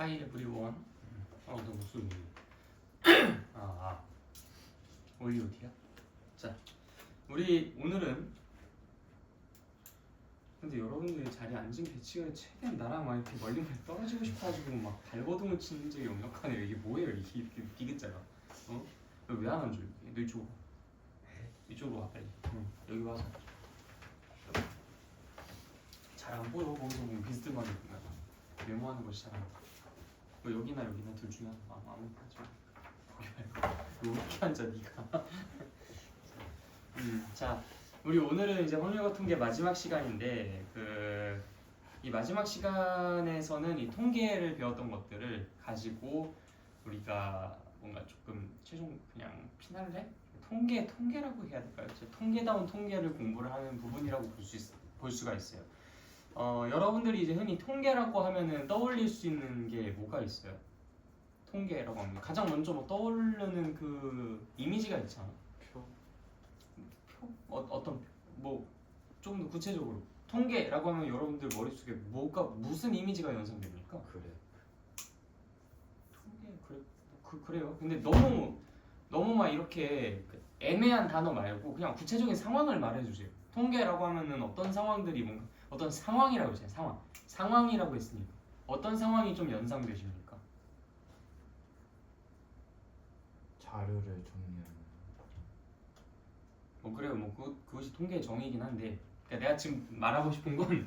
하이 에브리원. 너 목소리. 어디 어디야? 자, 우리 오늘은 근데 여러분들이 자리에 앉은 배치가 최대한 나랑 막 이렇게 멀리 떨어지고 싶어가지고 막 발버둥을 치는 적이 역력하네요. 이게 뭐예요? 이게 비겠잖아. 왜 안 앉아? 너 이쪽으로. 이쪽으로 와 빨리. 여기 와서. 잘 안 보여. 거기서 보면 비스듬하게 보면 메모하는 것이 잘 안 보여. 여기나 둘 중에 아무 하지 마. 거기 말고 이렇게 앉아 네가. 자, 우리 오늘은 이제 확률과 통계 마지막 시간인데 이 마지막 시간에서는 이 통계를 배웠던 것들을 가지고 우리가 뭔가 조금 최종 그냥 피날레? 통계라고 해야 될까요? 통계다운 통계를 공부를 하는 부분이라고 볼 수가 있어요. 여러분들이 이제 흔히 통계라고 하면은 떠올릴 수 있는 게 뭐가 있어요? 통계라고 하면 가장 먼저 뭐 떠오르는 그 이미지가 있잖아. 표? 어떤 뭐 좀 더 구체적으로 통계라고 하면 여러분들 머릿속에 무슨 이미지가 연상됩니까? 그래. 통계 그래요. 근데 너무 막 이렇게 애매한 단어 말고 그냥 구체적인 상황을 말해주세요. 통계라고 하면은 어떤 상황들이 뭔가 어떤 상황이라고 했잖아요. 상황이라고 했으니까 어떤 상황이 좀 연상되십니까? 자료를 정리하는. 그래요. 그것이 통계의 정의이긴 한데, 그러니까 내가 지금 말하고 싶은 건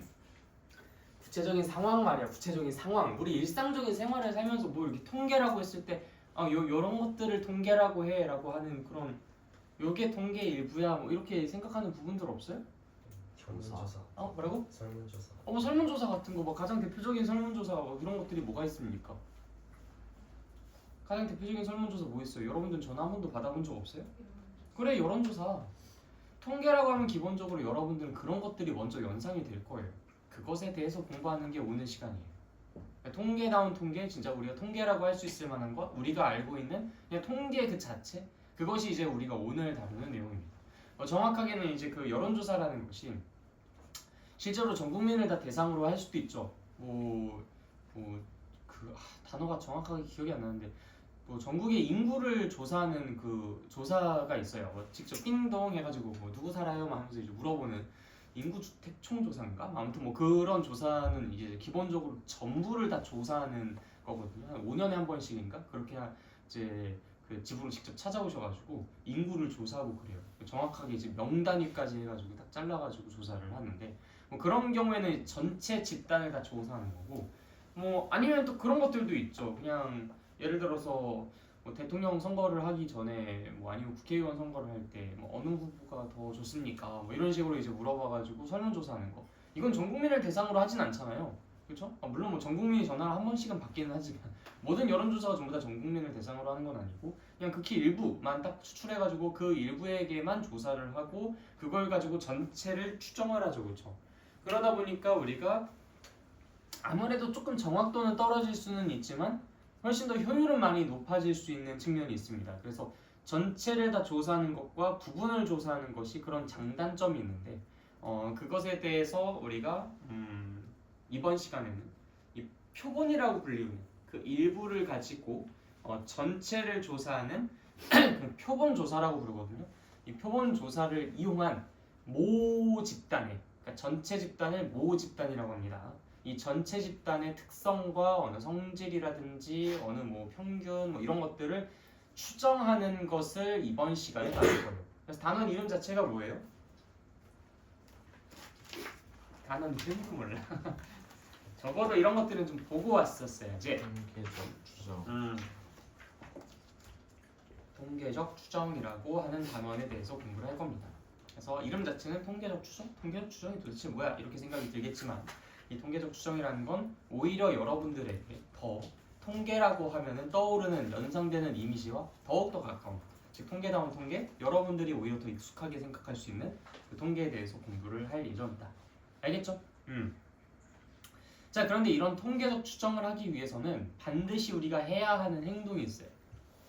구체적인 상황 말이야. 구체적인 상황. 우리 일상적인 생활을 살면서 뭐 이렇게 통계라고 했을 때, 요런 것들을 통계라고 해라고 하는 그런 요게 통계의 일부야. 뭐 이렇게 생각하는 부분들 없어요? 설문조사. 뭐라고? 설문조사. 설문조사 같은 거, 가장 대표적인 설문조사 이런 것들이 뭐가 있습니까? 가장 대표적인 설문조사 뭐 있어요? 여러분들 전화 한 번도 받아본 적 없어요? 그래, 여론조사. 통계라고 하면 기본적으로 여러분들은 그런 것들이 먼저 연상이 될 거예요. 그것에 대해서 공부하는 게 오늘 시간이에요. 통계다운 통계, 진짜 우리가 통계라고 할 수 있을 만한 것, 우리가 알고 있는 그냥 통계 그 자체, 그것이 이제 우리가 오늘 다루는 내용입니다. 정확하게는 이제 그 여론조사라는 것이 실제로 전 국민을 다 대상으로 할 수도 있죠. 단어가 정확하게 기억이 안 나는데 전국의 인구를 조사하는 그 조사가 있어요. 직접 띵동 해가지고 누구 살아요? 막 하면서 이제 물어보는 인구주택 총조사인가? 아무튼 그런 조사는 이제 기본적으로 전부를 다 조사하는 거거든요. 한 5년에 한 번씩인가? 그렇게 이제 그 집으로 직접 찾아오셔가지고 인구를 조사하고 그래요. 정확하게 이제 명단위까지 해가지고 딱 잘라가지고 조사를 하는데 그런 경우에는 전체 집단을 다 조사하는 거고 아니면 또 그런 것들도 있죠. 그냥 예를 들어서 대통령 선거를 하기 전에 아니면 국회의원 선거를 할 때 어느 후보가 더 좋습니까? 이런 식으로 이제 물어봐가지고 설문조사하는 거. 이건 전 국민을 대상으로 하진 않잖아요. 그렇죠? 물론 전 국민이 전화를 한 번씩은 받기는 하지만 모든 여론조사가 전부 다 전 국민을 대상으로 하는 건 아니고 그냥 극히 일부만 딱 추출해가지고 그 일부에게만 조사를 하고 그걸 가지고 전체를 추정을 하죠. 그렇죠? 그러다 보니까 우리가 아무래도 조금 정확도는 떨어질 수는 있지만 훨씬 더 효율은 많이 높아질 수 있는 측면이 있습니다. 그래서 전체를 다 조사하는 것과 부분을 조사하는 것이 그런 장단점이 있는데 그것에 대해서 우리가 이번 시간에는 이 표본이라고 불리는 그 일부를 가지고 전체를 조사하는 표본 조사라고 부르거든요. 이 표본 조사를 이용한 모 집단의 그러니까 전체 집단을 모 집단이라고 합니다. 이 전체 집단의 특성과 어느 성질이라든지 어느 평균 이런 것들을 추정하는 것을 이번 시간에 다룰 거예요. 그래서 단원 이름 자체가 뭐예요? 단원 이름도 몰라. 적어도 이런 것들은 좀 보고 왔었어야지. 통계적 추정. 통계적 추정이라고 하는 단원에 대해서 공부를 할 겁니다. 그래서 이름 자체는 통계적 추정? 통계적 추정이 도대체 뭐야? 이렇게 생각이 들겠지만 이 통계적 추정이라는 건 오히려 여러분들에게 더 통계라고 하면은 떠오르는 연상되는 이미지와 더욱더 가까운 즉 통계다운 통계, 여러분들이 오히려 더 익숙하게 생각할 수 있는 그 통계에 대해서 공부를 할 예정이다. 알겠죠? 자, 그런데 이런 통계적 추정을 하기 위해서는 반드시 우리가 해야 하는 행동이 있어요.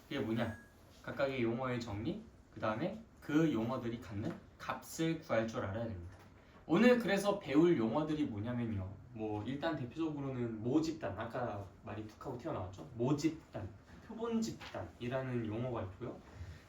그게 뭐냐? 각각의 용어의 정리, 그 다음에 그 용어들이 갖는 값을 구할 줄 알아야 됩니다. 오늘 그래서 배울 용어들이 뭐냐면요. 뭐 일단 대표적으로는 모집단, 아까 말이 툭 하고 튀어나왔죠. 모집단, 표본집단이라는 용어가 있고요.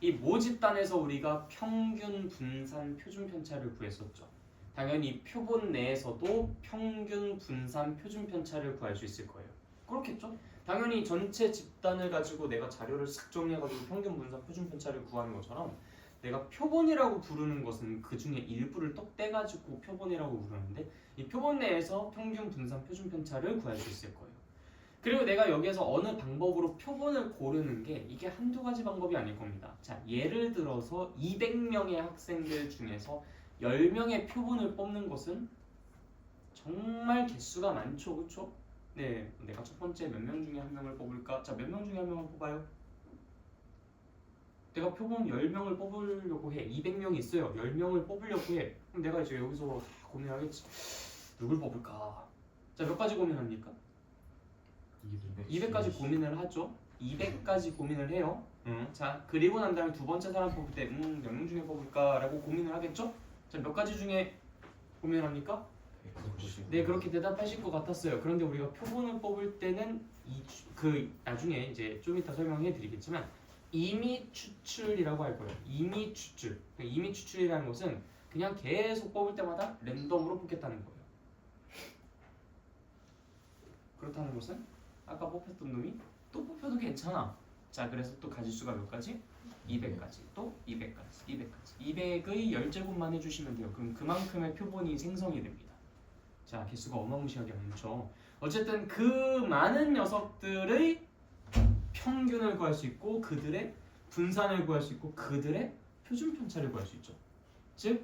이 모집단에서 우리가 평균 분산 표준 편차를 구했었죠. 당연히 표본 내에서도 평균 분산 표준 편차를 구할 수 있을 거예요. 그렇겠죠? 당연히 전체 집단을 가지고 내가 자료를 싹 정리해가지고 평균 분산 표준 편차를 구하는 것처럼 내가 표본이라고 부르는 것은 그 중에 일부를 똑 떼가지고 표본이라고 부르는데 이 표본 내에서 평균 분산 표준 편차를 구할 수 있을 거예요. 그리고 내가 여기에서 어느 방법으로 표본을 고르는 게 이게 한두 가지 방법이 아닐 겁니다. 자, 예를 들어서 200명의 학생들 중에서 10명의 표본을 뽑는 것은 정말 개수가 많죠, 그렇죠? 네, 내가 첫 번째 몇 명 중에 한 명을 뽑을까? 자, 몇 명 중에 한 명을 뽑아요? 내가 표본 10명을 뽑으려고 해. 200명이 있어요. 10명을 뽑으려고 해. 그럼 내가 이제 여기서 고민하겠지. 누굴 뽑을까? 자, 몇 가지 고민합니까? 200까지 고민을 하죠. 200까지 고민을 해요. 자, 그리고 난 다음에 두 번째 사람 뽑을 때 몇 명 중에 뽑을까라고 고민을 하겠죠? 자, 몇 가지 중에 고민을 합니까? 네, 그렇게 대답하실 것 같았어요. 그런데 우리가 표본을 뽑을 때는 나중에 이제 좀 이따 설명해 드리겠지만 임의 추출이라고 할 거예요. 임의 추출. 임의 추출이라는 것은 그냥 계속 뽑을 때마다 랜덤으로 뽑겠다는 거예요. 그렇다는 것은 아까 뽑혔던 놈이 또 뽑혀도 괜찮아. 자, 그래서 또 가지수가 몇 가지? 200까지, 또 200까지, 200까지. 200의 10제곱만 해주시면 돼요. 그럼 그만큼의 표본이 생성이 됩니다. 자, 개수가 어마무시하게 많죠. 어쨌든 그 많은 녀석들의 평균을 구할 수 있고 그들의 분산을 구할 수 있고 그들의 표준 편차를 구할 수 있죠. 즉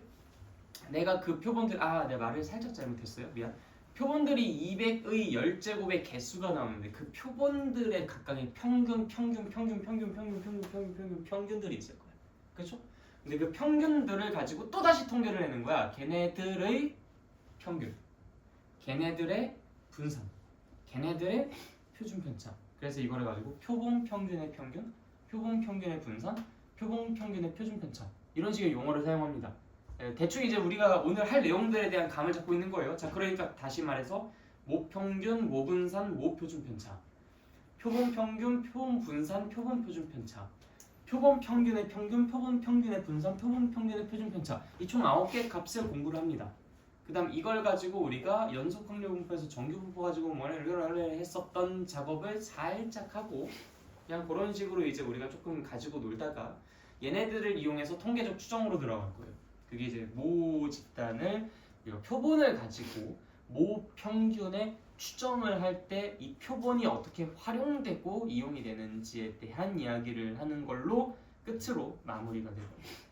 내가 그 표본들 내 말을 살짝 잘못했어요. 미안. 표본들이 200의 10제곱의 개수가 나오는데 그 표본들의 각각의 평균들이 있을 거예요. 그렇죠? 근데 그 평균들을 가지고 또 다시 통계를 내는 거야. 걔네들의 평균, 걔네들의 분산, 걔네들의 표준 편차. 그래서 이거를 가지고 표본 평균의 평균, 표본 평균의 분산, 표본 평균의 표준 편차 이런 식의 용어를 사용합니다. 대충 이제 우리가 오늘 할 내용들에 대한 감을 잡고 있는 거예요. 자, 그러니까 다시 말해서 모평균, 모분산, 모표준 편차, 표본 평균, 표본 분산, 표본 표준 편차, 표본 평균의 평균, 표본 평균의 분산, 표본 평균의 표준 편차 이 총 9개 값을 공부를 합니다. 그 다음 이걸 가지고 우리가 연속항력분포에서 정규분포 가지고 뭐를 했었던 작업을 살짝 하고 그냥 그런 식으로 이제 우리가 조금 가지고 놀다가 얘네들을 이용해서 통계적 추정으로 들어갈 거예요. 그게 이제 모 집단을 표본을 가지고 모 평균의 추정을 할 때 이 표본이 어떻게 활용되고 이용이 되는지에 대한 이야기를 하는 걸로 끝으로 마무리가 되고요.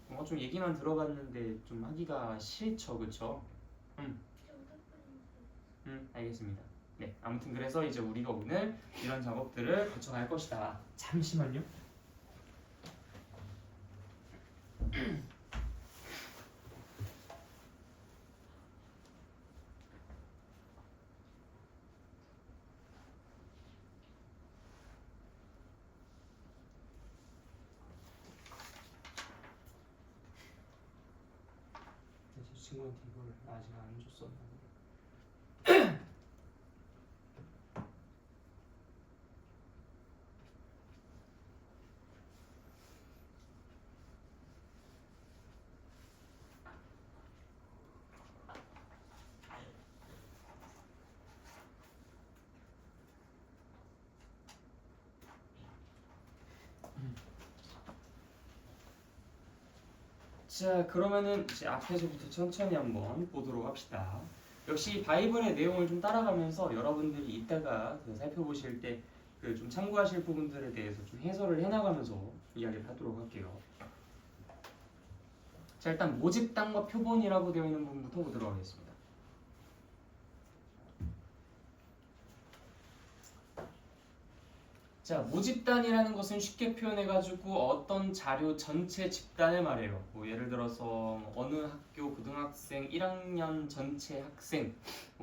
뭔가 좀 얘기만 들어봤는데 좀 하기가 싫죠, 그렇죠? 알겠습니다. 네, 아무튼 그래서 이제 우리가 오늘 이런 작업들을 거쳐갈 것이다. 잠시만요. 친구한테 이걸 아직 안 줬었나 보네. 자, 그러면은 이제 앞에서부터 천천히 한번 보도록 합시다. 역시 바이블의 내용을 좀 따라가면서 여러분들이 이따가 살펴보실 때 그 좀 참고하실 부분들에 대해서 좀 해설을 해나가면서 이야기를 하도록 할게요. 자, 일단 모집단과 표본이라고 되어 있는 부분부터 보도록 하겠습니다. 자, 모집단이라는 것은 쉽게 표현해가지고 어떤 자료 전체 집단을 말해요. 뭐 예를 들어서 어느 학교 고등학생 1학년 전체 학생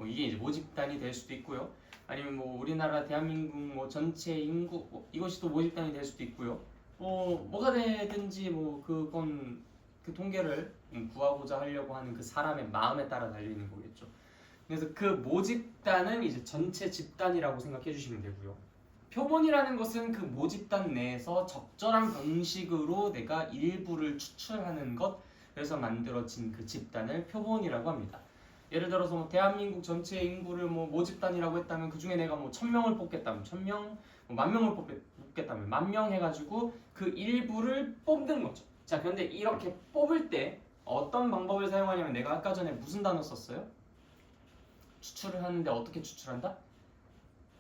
이게 이제 모집단이 될 수도 있고요. 아니면 뭐 우리나라 대한민국 뭐 전체 인구 이것이 또 모집단이 될 수도 있고요. 뭐가 되든지 그건 그 통계를 구하고자 하려고 하는 그 사람의 마음에 따라 달려 있는 거겠죠. 그래서 그 모집단은 이제 전체 집단이라고 생각해 주시면 되고요. 표본이라는 것은 그 모집단 내에서 적절한 방식으로 내가 일부를 추출하는 것, 그래서 만들어진 그 집단을 표본이라고 합니다. 예를 들어서 뭐 대한민국 전체 인구를 뭐 모집단이라고 했다면 그 중에 내가 뭐 1000명을 뽑겠다면 1000명, 뭐 10,000명을 뽑겠다면 10,000명 해가지고 그 일부를 뽑는 거죠. 자, 그런데 이렇게 뽑을 때 어떤 방법을 사용하냐면 내가 아까 전에 무슨 단어 썼어요? 추출을 하는데 어떻게 추출한다?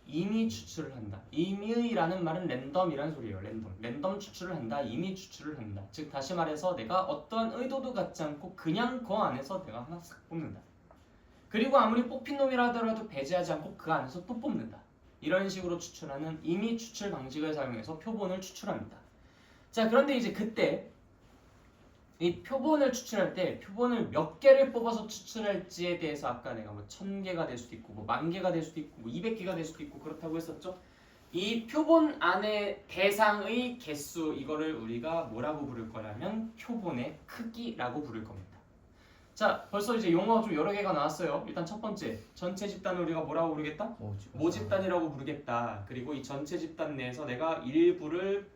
임의 추출을 한다. 임의라는 말은 랜덤이란 소리예요. 랜덤 추출을 한다. 임의 추출을 한다. 즉 다시 말해서 내가 어떤 의도도 갖지 않고 그냥 그 안에서 내가 하나 싹 뽑는다. 그리고 아무리 뽑힌 놈이라 하더라도 배제하지 않고 그 안에서 또 뽑는다. 이런 식으로 추출하는 임의 추출 방식을 사용해서 표본을 추출합니다. 자, 그런데 이제 그때 이 표본을 추출할 때 표본을 몇 개를 뽑아서 추출할지에 대해서 아까 내가 뭐 1000개가 될 수도 있고 뭐 10,000개가 될 수도 있고 뭐 200개가 될 수도 있고 그렇다고 했었죠. 이 표본 안에 대상의 개수, 이거를 우리가 뭐라고 부를 거냐면 표본의 크기라고 부를 겁니다. 자, 벌써 이제 용어가 좀 여러 개가 나왔어요. 일단 첫 번째, 전체 집단을 우리가 뭐라고 부르겠다? 모집단이라고 부르겠다. 그리고 이 전체 집단 내에서 내가 일부를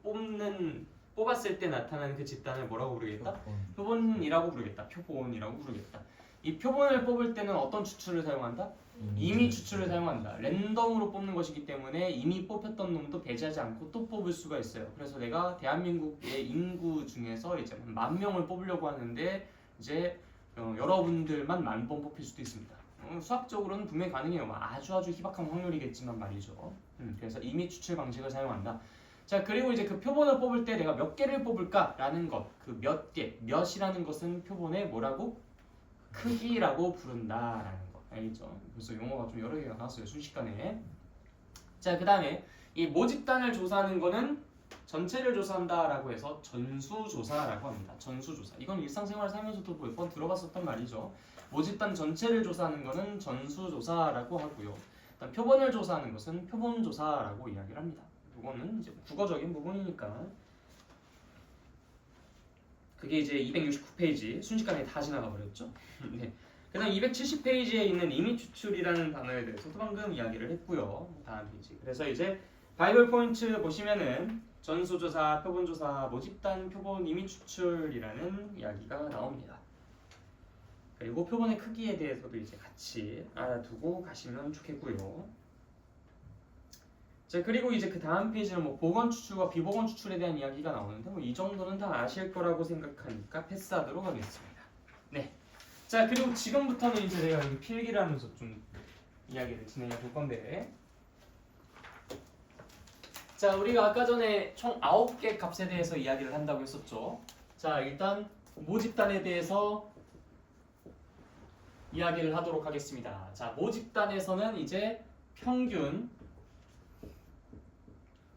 뽑았을 때 나타나는 그 집단을 뭐라고 부르겠다? 표본이라고 부르겠다. 표본이라고 부르겠다. 이 표본을 뽑을 때는 어떤 추출을 사용한다? 임의 추출을 사용한다. 랜덤으로 뽑는 것이기 때문에 이미 뽑혔던 놈도 배제하지 않고 또 뽑을 수가 있어요. 그래서 내가 대한민국의 인구 중에서 이제 10,000명을 뽑으려고 하는데 이제 여러분들만 10,000번 뽑힐 수도 있습니다. 수학적으로는 분명히 가능해요. 아주 희박한 확률이겠지만 말이죠. 그래서 임의 추출 방식을 사용한다. 자, 그리고 이제 그 표본을 뽑을 때 내가 몇 개를 뽑을까라는 것, 그 몇 개, 몇이라는 것은 표본의 뭐라고? 크기라고 부른다라는 거. 알겠죠? 그래서 용어가 좀 여러 개가 나왔어요, 순식간에. 자, 그 다음에 이 모집단을 조사하는 거는 전체를 조사한다라고 해서 전수조사라고 합니다. 전수조사. 이건 일상생활 살면서도 몇 번 들어봤었단 말이죠. 모집단 전체를 조사하는 거는 전수조사라고 하고요. 일단 표본을 조사하는 것은 표본조사라고 이야기를 합니다. 이거는 이제 국어적인 부분이니까. 그게 이제 269페이지 순식간에 다 지나가 버렸죠. 네. 그다음 270페이지에 있는 임의 추출이라는 단어에 대해서도 방금 이야기를 했고요. 다음 페이지. 그래서 이제 바이블 포인트 보시면은 전수조사, 표본조사, 모집단, 표본, 임의 추출이라는 이야기가 나옵니다. 그리고 표본의 크기에 대해서도 이제 같이 알아두고 가시면 좋겠고요. 자, 그리고 이제 그 다음 페이지는 뭐 보건 추출과 비보건 추출에 대한 이야기가 나오는데 뭐 이 정도는 다 아실 거라고 생각하니까 패스하도록 하겠습니다. 네. 자, 그리고 지금부터는 이제 내가 여기 필기를 하면서 좀 이야기를 진행해 볼 건데, 자, 우리가 아까 전에 총 9개 값에 대해서 이야기를 한다고 했었죠. 자, 일단 모집단에 대해서 이야기를 하도록 하겠습니다. 자, 모집단에서는 이제 평균,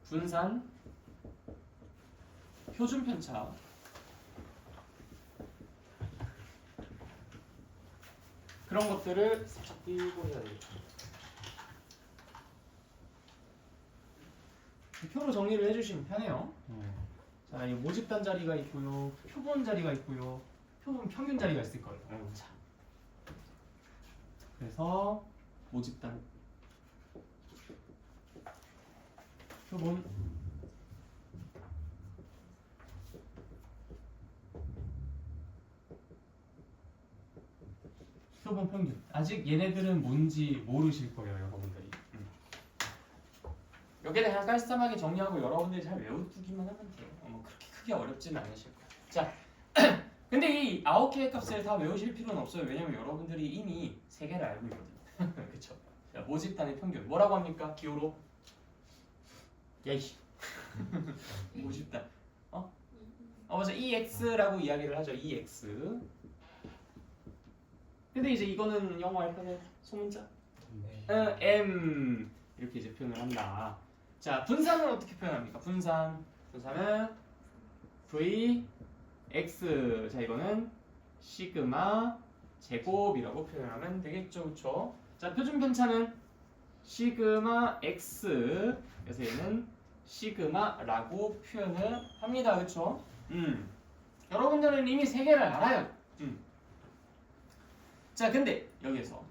분산, 표준 편차, 그런 것들을 살짝 띄고 해야 되겠다. 표로 정리를 해주시면 편해요. 자, 이 모집단 자리가 있고요, 표본 자리가 있고요, 표본 평균 자리가 있을 거예요. 자, 그래서 모집단, 표본, 표본 평균. 아직 얘네들은 뭔지 모르실 거예요, 여러분들이. 여기에 대한 깔쌈하게 정리하고 여러분들이 잘 외워두기만 하면 돼요. 뭐 그렇게 크게 어렵지는 않으실 거예요. 자, 근데 이 9개의 값을 다 외우실 필요는 없어요. 왜냐면 여러분들이 이미 3개를 알고 있거든요. 그쵸? 자, 모집단의 평균. 뭐라고 합니까? 기호로? 야이씨. 모집단. 맞아. EX라고 이야기를 하죠. EX. 근데 이제 이거는 영어 할 때는 소문자? M. 이렇게 이제 표현을 한다. 자, 분산은 어떻게 표현합니까? 분산은 V, X. 자, 이거는 시그마 제곱이라고 표현하면 되겠죠, 그렇죠? 자, 표준 편차는 시그마 X. 그래서 얘는 시그마라고 표현을 합니다, 그렇죠? 여러분들은 이미 3개를 알아요. 자, 근데 여기에서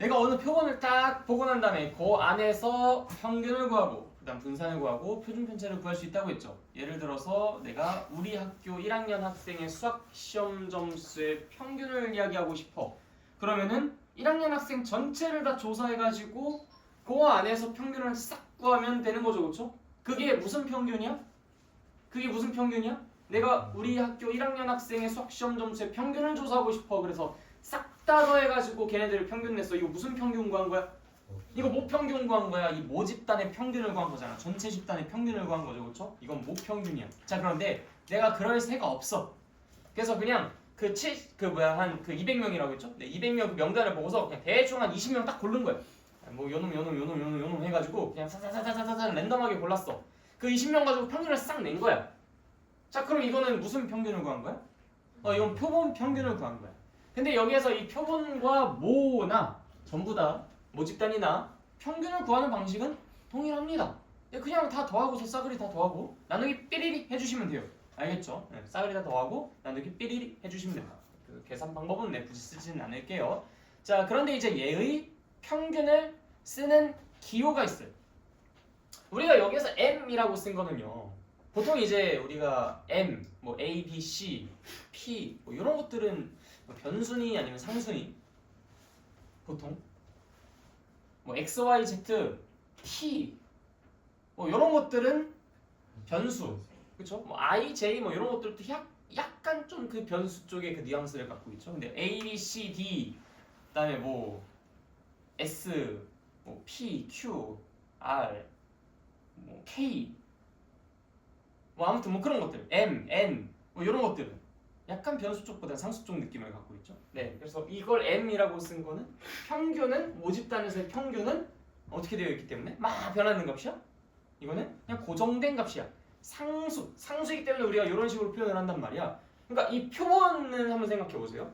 내가 어느 표본을 딱 보고 난 다음에 그 안에서 평균을 구하고 그다음 분산을 구하고 표준 편차를 구할 수 있다고 했죠. 예를 들어서 내가 우리 학교 1학년 학생의 수학 시험 점수의 평균을 이야기하고 싶어. 그러면은 1학년 학생 전체를 다 조사해가지고 그 안에서 평균을 싹 구하면 되는 거죠, 그렇죠? 그게 무슨 평균이야? 그게 무슨 평균이야? 내가 우리 학교 1학년 학생의 수학 시험 점수의 평균을 조사하고 싶어. 그래서 싹 다 더해가지고 걔네들을 평균 냈어. 이거 무슨 평균 구한 거야? 이거 모 평균 구한 거야. 이 모 집단의 평균을 구한 거잖아. 전체 집단의 평균을 구한 거죠, 그렇죠? 이건 모 평균이야. 자, 그런데 내가 그럴 새가 없어. 그래서 그냥 그 200명이라고 했죠? 네, 200명 그 명단을 보고서 그냥 대충 한 20명 딱 고른 거야. 뭐 요놈 해가지고 그냥 사사사사사사 랜덤하게 골랐어. 그 20명 가지고 평균을 싹 낸 거야. 자, 그럼 이거는 무슨 평균을 구한 거야? 이건 표본 평균을 구한 거야. 근데 여기에서 이 표본과 모나 전부 다 모 집단이나 평균을 구하는 방식은 동일합니다. 그냥 다 더하고서 싸그리 다 더하고 나누기 삐리리 해주시면 돼요. 알겠죠? 네, 싸그리 다 더하고 나누기 삐리리 해주시면 됩니다. 그 계산 방법은 굳이 쓰지는 않을게요. 자, 그런데 이제 얘의 평균을 쓰는 기호가 있어요. 우리가 여기서 m이라고 쓴 거는요. 보통 이제 우리가 m, 뭐 a, b, c, p 뭐 이런 것들은 변순위 아니면 상순위 보통 뭐 x, y, z, t 뭐 이런 것들은 변수, 그렇죠? 뭐 i, j 뭐 이런 것들도 약간 좀 그 변수 쪽의 그 뉘앙스를 갖고 있죠. 근데 a, b, c, d 그다음에 뭐 s, 뭐 p, q, r, 뭐 k 뭐 아무튼 뭐 그런 것들 m, n 뭐 이런 것들은 약간 변수 쪽보다 상수 쪽 느낌을 갖고 있죠. 네, 그래서 이걸 m이라고 쓴 거는 평균은 모집단에서의 평균은 어떻게 되어 있기 때문에 막 변하는 값이야. 이거는 그냥 고정된 값이야. 상수이기 때문에 우리가 이런 식으로 표현을 한단 말이야. 그러니까 이 표본은 한번 생각해 보세요.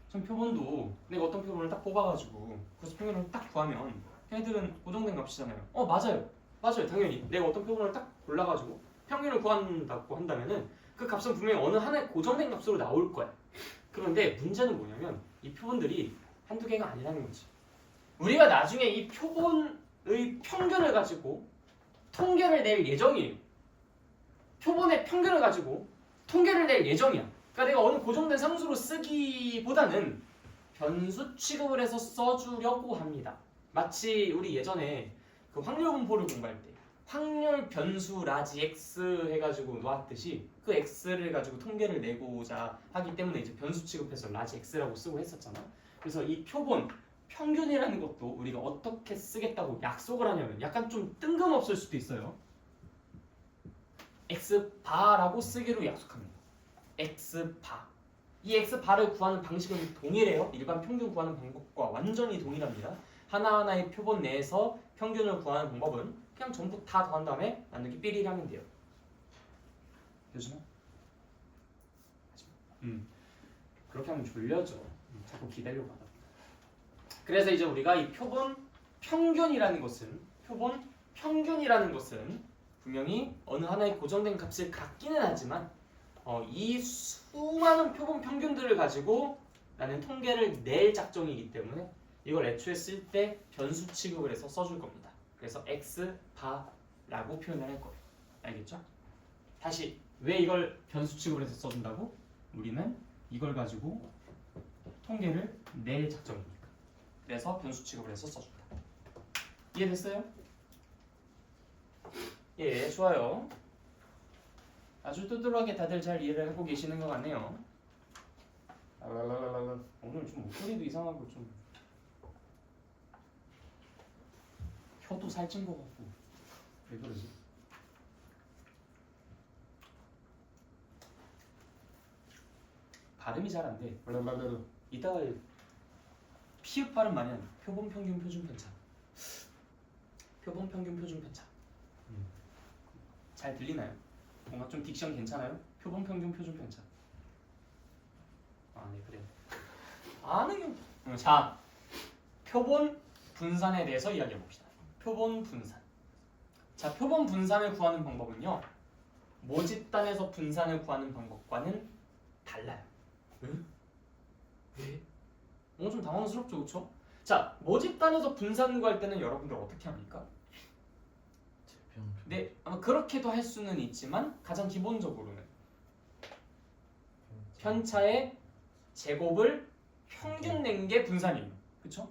전 표본도 내가 어떤 표본을 딱 뽑아가지고 그래서 평균을 딱 구하면 걔네들은 고정된 값이잖아요. 맞아요, 당연히 내가 어떤 표본을 딱 골라가지고 평균을 구한다고 한다면은 그 값은 분명히 어느 하나의 고정된 값으로 나올 거야. 그런데 문제는 뭐냐면 이 표본들이 한두 개가 아니라는 거지. 우리가 나중에 이 표본의 평균을 가지고 통계를 낼 예정이에요. 표본의 평균을 가지고 통계를 낼 예정이야. 그러니까 내가 어느 고정된 상수로 쓰기보다는 변수 취급을 해서 써주려고 합니다. 마치 우리 예전에 그 확률 분포를 공부할 때 확률 변수 라지 x 해가지고 놓았듯이 그 x를 가지고 통계를 내고자 하기 때문에 이제 변수 취급해서 라지 x라고 쓰고 했었잖아. 그래서 이 표본 평균이라는 것도 우리가 어떻게 쓰겠다고 약속을 하냐면 약간 좀 뜬금없을 수도 있어요. x바라고 쓰기로 약속합니다. x바. 이 x바를 구하는 방식은 동일해요. 일반 평균 구하는 방법과 완전히 동일합니다. 하나하나의 표본 내에서 평균을 구하는 방법은 그냥 전부 다 더한 다음에 나누기 삐리리 하면 돼요. 요즘에? 그렇게 하면 졸려져. 자꾸 기다려봐. 그래서 이제 우리가 이 표본 평균이라는 것은 분명히 어느 하나의 고정된 값을 갖기는 하지만 이 수많은 표본 평균들을 가지고 나는 통계를 낼 작정이기 때문에 이걸 애초에 쓸 때 변수 취급을 해서 써줄 겁니다. 그래서 x바라고 표현을 할 거예요. 알겠죠? 다시 왜 이걸 변수 취급을 해서 써준다고? 우리는 이걸 가지고 통계를 낼 작정이니까. 그래서 변수 취급을 해서 써준다. 이해됐어요? 예, 좋아요. 아주 뚜뚜하게 다들 잘 이해를 하고 계시는 것 같네요. 오늘 좀 목소리도 이상하고 좀 혀도 살찐 것 같고 왜 그러지? 발음이 잘 안 돼. 이따가 피읍 발음 많이 하는 표본 평균 표준 편차. 표본 평균 표준 편차. 잘 들리나요? 뭔가 좀 딕션 괜찮아요? 표본 평균 표준 편차. 아, 네, 그래요. 아는 게. 자, 표본 분산에 대해서 이야기해 봅시다. 표본 분산. 자, 표본 분산을 구하는 방법은요. 모집단에서 분산을 구하는 방법과는 달라요. 왜? 좀 당황스럽죠, 그렇죠? 자, 모집단에서 분산 구할 때는 여러분들 어떻게 합니까? 네, 아마 그렇게도 할 수는 있지만 가장 기본적으로는 편차의 제곱을 평균 낸 게 분산이에요. 그쵸?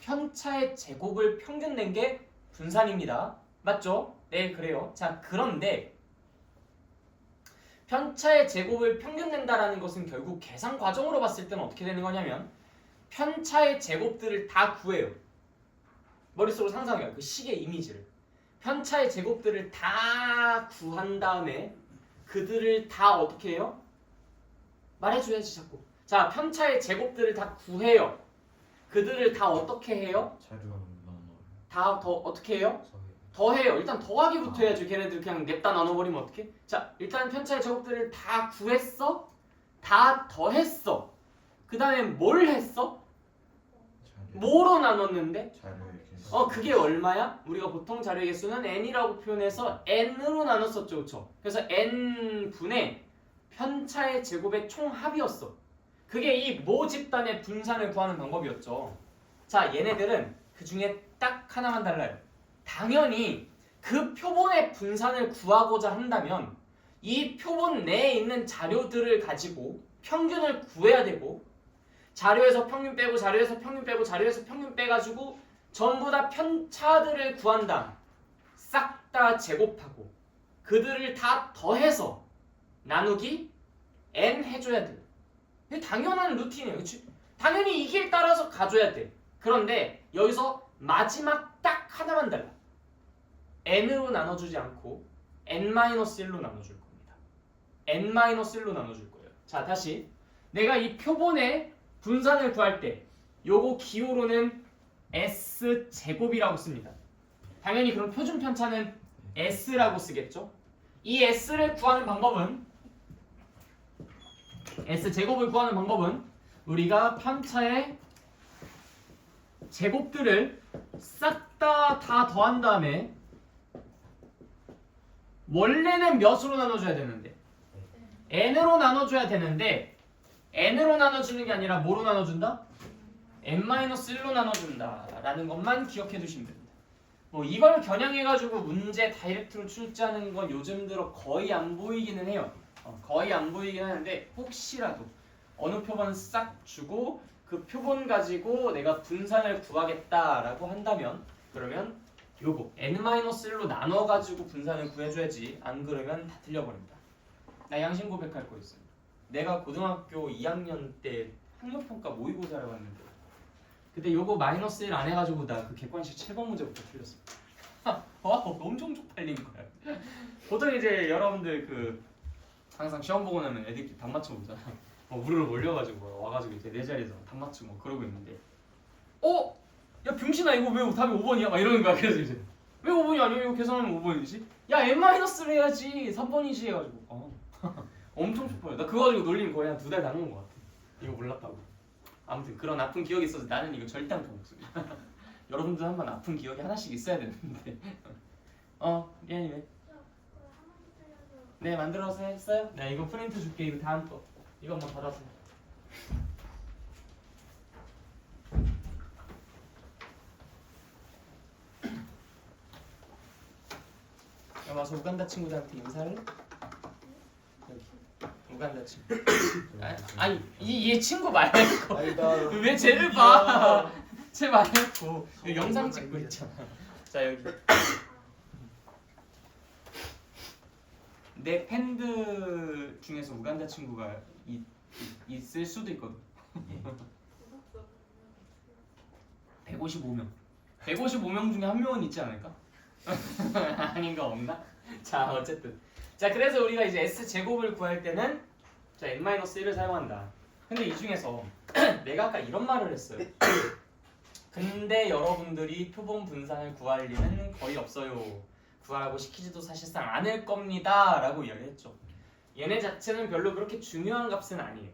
편차의 제곱을 평균 낸 게 분산입니다. 맞죠? 네, 그래요. 자, 그런데 편차의 제곱을 평균 낸다라는 것은 결국 계산 과정으로 봤을 때는 어떻게 되는 거냐면 편차의 제곱들을 다 구해요. 머릿속으로 상상해요. 그 식의 이미지를. 편차의 제곱들을 다 구한 다음에 그들을 다 어떻게 해요? 말해줘야지 자꾸. 자, 편차의 제곱들을 다 구해요. 그들을 다 어떻게 해요? 자료가 나눠. 다 더 어떻게 해요? 더해요. 일단 더하기부터 해야죠. 걔네들 그냥 냅다 나눠버리면 어떡해? 자, 일단 편차의 제곱들을 다 구했어. 다 더했어. 그 다음에 뭘 했어? 뭐로 나눴는데? 자료의 개수. 그게 얼마야? 우리가 보통 자료의 개수는 n이라고 표현해서 n으로 나눴었죠. 그쵸? 그래서 n분의 편차의 제곱의 총합이었어. 그게 이 모집단의 분산을 구하는 방법이었죠. 자, 얘네들은 그 중에 딱 하나만 달라요. 당연히 그 표본의 분산을 구하고자 한다면 이 표본 내에 있는 자료들을 가지고 평균을 구해야 되고 자료에서 평균 빼고 자료에서 평균 빼고 자료에서 평균 빼가지고 전부 다 편차들을 구한다. 싹 다 제곱하고 그들을 다 더해서 나누기 n 해줘야 돼. 이게 당연한 루틴이에요. 그치? 당연히 이 길 따라서 가줘야 돼. 그런데 여기서 마지막 딱 하나만 달라. n으로 나눠주지 않고 n-1로 나눠줄 겁니다. n-1로 나눠줄 거예요. 자, 다시 내가 이 표본의 분산을 구할 때 요거 기호로는 s제곱이라고 씁니다. 당연히 그럼 표준 편차는 s라고 쓰겠죠? 이 s를 구하는 방법은 s제곱을 구하는 방법은 우리가 편차의 제곱들을 싹 다 더한 다음에 원래는 몇으로 나눠줘야 되는데 n으로 나눠줘야 되는데 n으로 나눠주는 게 아니라 뭐로 나눠준다? n-1로 나눠준다 라는 것만 기억해 두시면 됩니다. 뭐 이걸 겨냥해가지고 문제 다이렉트로 출제하는 건 요즘 들어 거의 안 보이기는 해요. 거의 안 보이긴 하는데 혹시라도 어느 표본 싹 주고 그 표본 가지고 내가 분산을 구하겠다라고 한다면 그러면 요거 n-1로 나눠가지고 분산을 구해줘야지. 안 그러면 다 틀려버립니다. 나 양심 고백할 거 있어요. 내가 고등학교 2학년 때 학력평가 모의고사를 봤는데 그때 요거 -1 안 해가지고 나 그 객관식 7번 문제부터 틀렸어. 와, 엄청 쪽팔린 거야. 보통 이제 여러분들 그 항상 시험 보고 나면 애들끼리 답 맞춰 보잖아. 무릎을 올려가지고 와가지고 이제 내 자리에서 답 맞추고 그러고 있는데 야 병신아 이거 왜 답이 5번이야? 막 이러는 거야. 그래서 이제 왜 5번이 아니야? 이거 계산하면 5번이지? 야 n-를 해야지 3번이지 해가지고 엄청 쪽팔려. 나 그거 가지고 놀림 거의 한 2달 당한 거 같아. 이거 몰랐다고. 아무튼 그런 아픈 기억이 있어서 나는 이거 절대 안 까먹습니다. 여러분들 한번 아픈 기억이 하나씩 있어야 되는데. 미안해 왜? 네, 만들어서 했어요? 네, 이거 프린트 줄게. 이거 다음 거. 이거 한번 받아서. 여기 와서 우간다 친구들한테 인사를. 여기 우간다 친구. 아니 얘 친구 말고 왜 쟤를 봐? 쟤 말고 영상 찍고 있잖아. 자 여기 내 팬들 중에서 우간다 친구가 있을 수도 있거든. 155명. 155명 중에 한 명은 있지 않을까? 아닌가 없나? 자 어쨌든 자 그래서 우리가 이제 s제곱을 구할 때는 자 n-1을 사용한다. 근데 이 중에서 내가 아까 이런 말을 했어요. 근데 여러분들이 표본 분산을 구할 리는 거의 없어요. 구하라고 시키지도 사실상 않을 겁니다 라고 이야기했죠. 얘네 자체는 별로 그렇게 중요한 값은 아니에요.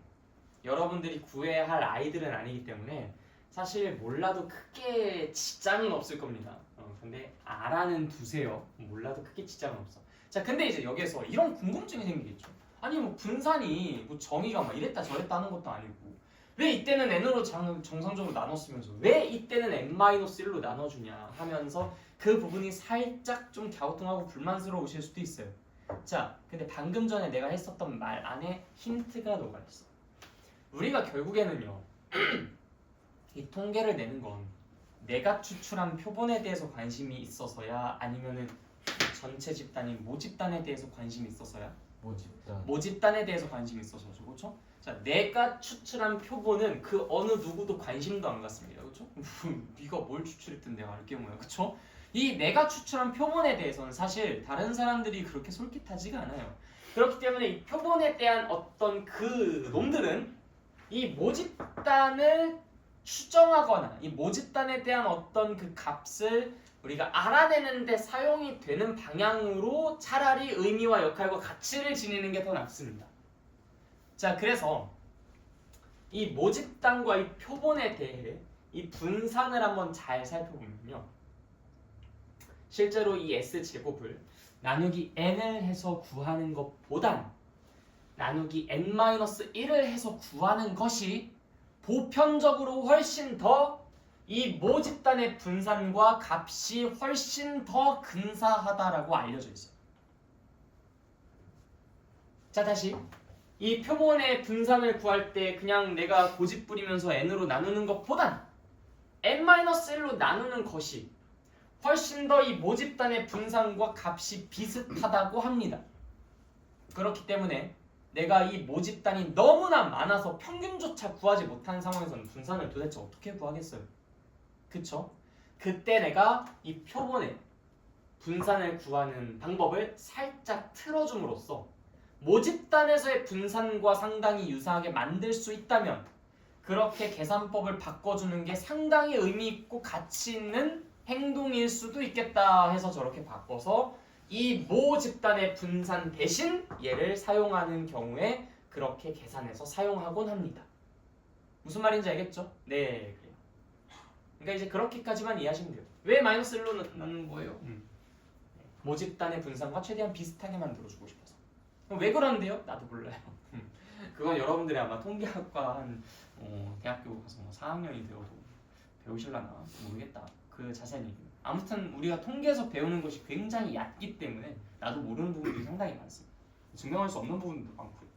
여러분들이 구해야 할 아이들은 아니기 때문에 사실 몰라도 크게 지장은 없을 겁니다. 근데 알아는 두세요. 몰라도 크게 지장은 없어. 자 근데 이제 여기에서 이런 궁금증이 생기겠죠. 아니 뭐 분산이 뭐 정의가 막 이랬다 저랬다 하는 것도 아니고 왜 이때는 n으로 정상적으로 나눴으면서 왜 이때는 n-1로 나눠주냐 하면서 그 부분이 살짝 좀 갸우뚱하고 불만스러우실 수도 있어요. 자, 근데 방금 전에 내가 했었던 말 안에 힌트가 녹아있어. 우리가 결국에는요 이 통계를 내는 건 내가 추출한 표본에 대해서 관심이 있어서야 아니면은 전체 집단인 모집단에 대해서 관심이 있어서야? 모집단. 모집단에 대해서 관심이 있어서 그렇죠? 자, 내가 추출한 표본은 그 어느 누구도 관심도 안 갖습니다. 그렇죠? 네가 뭘 추출했든 내가 알게 뭐야. 그렇죠? 이 내가 추출한 표본에 대해서는 사실 다른 사람들이 그렇게 솔깃하지가 않아요. 그렇기 때문에 이 표본에 대한 어떤 그 놈들은 이 모집단을 추정하거나 이 모집단에 대한 어떤 그 값을 우리가 알아내는 데 사용이 되는 방향으로 차라리 의미와 역할과 가치를 지니는 게 더 낫습니다. 자, 그래서 이 모집단과 이 표본에 대해 이 분산을 한번 잘 살펴보면요. 실제로 이 S제곱을 나누기 n을 해서 구하는 것보단 나누기 n-1을 해서 구하는 것이 보편적으로 훨씬 더 이 모집단의 분산과 값이 훨씬 더 근사하다라고 알려져 있어요. 자, 다시 이 표본의 분산을 구할 때 그냥 내가 고집 부리면서 n으로 나누는 것보단 n-1로 나누는 것이 훨씬 더 이 모집단의 분산과 값이 비슷하다고 합니다. 그렇기 때문에 내가 이 모집단이 너무나 많아서 평균조차 구하지 못하는 상황에서는 분산을 도대체 어떻게 구하겠어요? 그쵸? 그때 내가 이 표본의 분산을 구하는 방법을 살짝 틀어줌으로써 모집단에서의 분산과 상당히 유사하게 만들 수 있다면 그렇게 계산법을 바꿔주는 게 상당히 의미 있고 가치 있는 행동일 수도 있겠다 해서 저렇게 바꿔서 이 모집단의 분산 대신 얘를 사용하는 경우에 그렇게 계산해서 사용하곤 합니다. 무슨 말인지 알겠죠? 네, 그래요. 그러니까 이제 그렇게까지만 이해하시면 돼요. 왜 마이너스 1로 넣는 거예요? 모집단의 분산과 최대한 비슷하게 만들어주고 싶어서. 왜 그런데요? 나도 몰라요. 그건 여러분들이 아마 통계학과 한 대학교 가서 4학년이 되어도 배우실라나 모르겠다. 그 자세한 얘기는. 아무튼 우리가 통계에서 배우는 것이 굉장히 얕기 때문에 나도 모르는 부분들이 상당히 많습니다. 증명할 수 없는 부분도 많고요.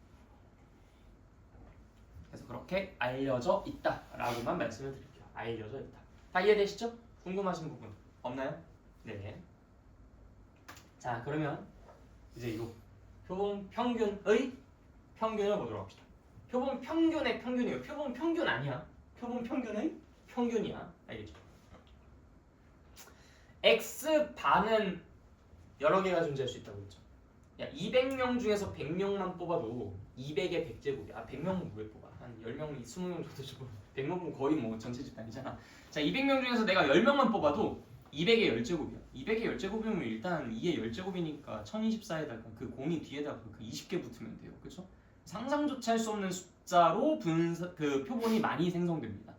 그래서 그렇게 알려져 있다라고만 말씀을 드릴게요. 알려져 있다. 다 이해되시죠? 궁금하신 부분 없나요? 네. 자, 그러면 이제 이거 표본 평균의 평균을 보도록 합시다. 표본 평균의 평균이에요. 표본 평균 아니야. 표본 평균의 평균이야. 알겠죠? X반은 여러 개가 존재할 수 있다고 했죠. 야, 200명 중에서 100명만 뽑아도 200의 100제곱이야. 100명은 왜 뽑아? 한 10명, 20명 정도 좀 100명은 거의 뭐 전체 집단이잖아. 자, 200명 중에서 내가 10명만 뽑아도 200의 10제곱이야. 200의 10제곱이면 일단 2의 10제곱이니까 1024에다가 그 공이 뒤에다가 그 20개 붙으면 돼요. 그렇죠? 상상조차 할 수 없는 숫자로 그 표본이 많이 생성됩니다.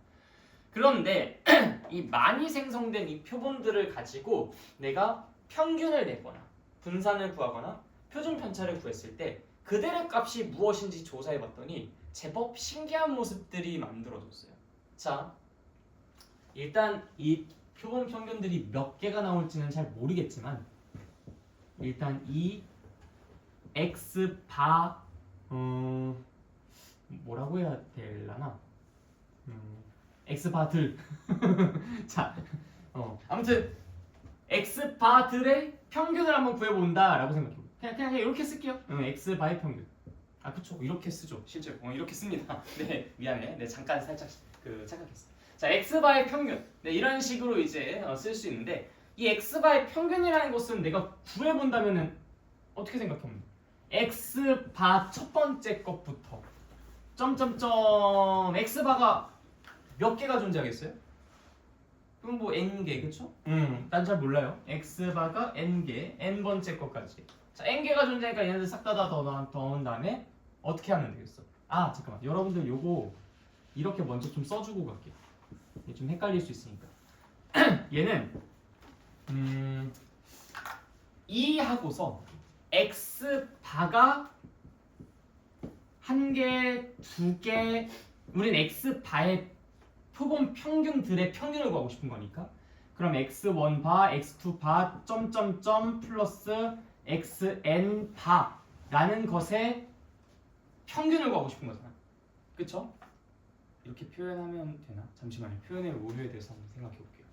그런데 이 많이 생성된 이 표본들을 가지고 내가 평균을 내거나 분산을 구하거나 표준 편차를 구했을 때 그들의 값이 무엇인지 조사해봤더니 제법 신기한 모습들이 만들어졌어요. 자, 일단 이 표본 평균들이 몇 개가 나올지는 잘 모르겠지만 일단 이 X바 뭐라고 해야 되려나? X바들 자, 아무튼 X바들의 평균을 한번 구해본다라고 생각해요. 그냥 이렇게 쓸게요. X바의 평균. 아, 그쵸, 이렇게 쓰죠. 실제로 이렇게 씁니다. 네, 미안해. 네, 잠깐 살짝 착각했어. 자, X바의 평균. 네, 이런 식으로 이제 쓸 수 있는데 이 X바의 평균이라는 것은 내가 구해본다면은 어떻게 생각하면 X바 첫 번째 것부터 점점점 X바가 몇 개가 존재하겠어요? 그럼 뭐 n개, 그쵸? 난 잘 몰라요. X바가 n개, n번째 것까지. 자, n개가 존재하니까 얘네들 싹 다 더한 다음에 어떻게 하면 되겠어? 아, 잠깐만. 여러분들 요거 이렇게 먼저 좀 써주고 갈게요. 좀 헷갈릴 수 있으니까. 얘는 2 하고서 X바가 1개, 2개, 우린 x바의 표본 평균들의 평균을 구하고 싶은 거니까 그럼 x1바, x2바, 점점점 플러스 xn바라는 것의 평균을 구하고 싶은 거잖아. 그쵸? 이렇게 표현하면 되나? 잠시만요. 표현의 오류에 대해서 한번 생각해 볼게요.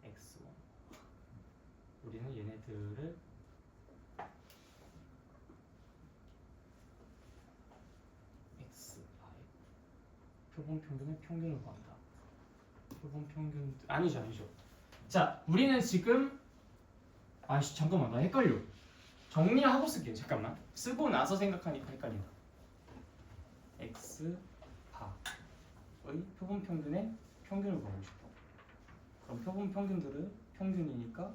x1 우리는 얘네들을 x바의 표본 평균의 평균을 구한다. 표본 평균 아니죠. 자, 우리는 지금 아씨 잠깐만 나 헷갈려. 정리를 하고 쓸게요. 잠깐만. 쓰고 나서 생각하니까 헷갈린다. x 바의 표본 평균의 평균을 구하고 싶어. 그럼 표본 평균들은 평균이니까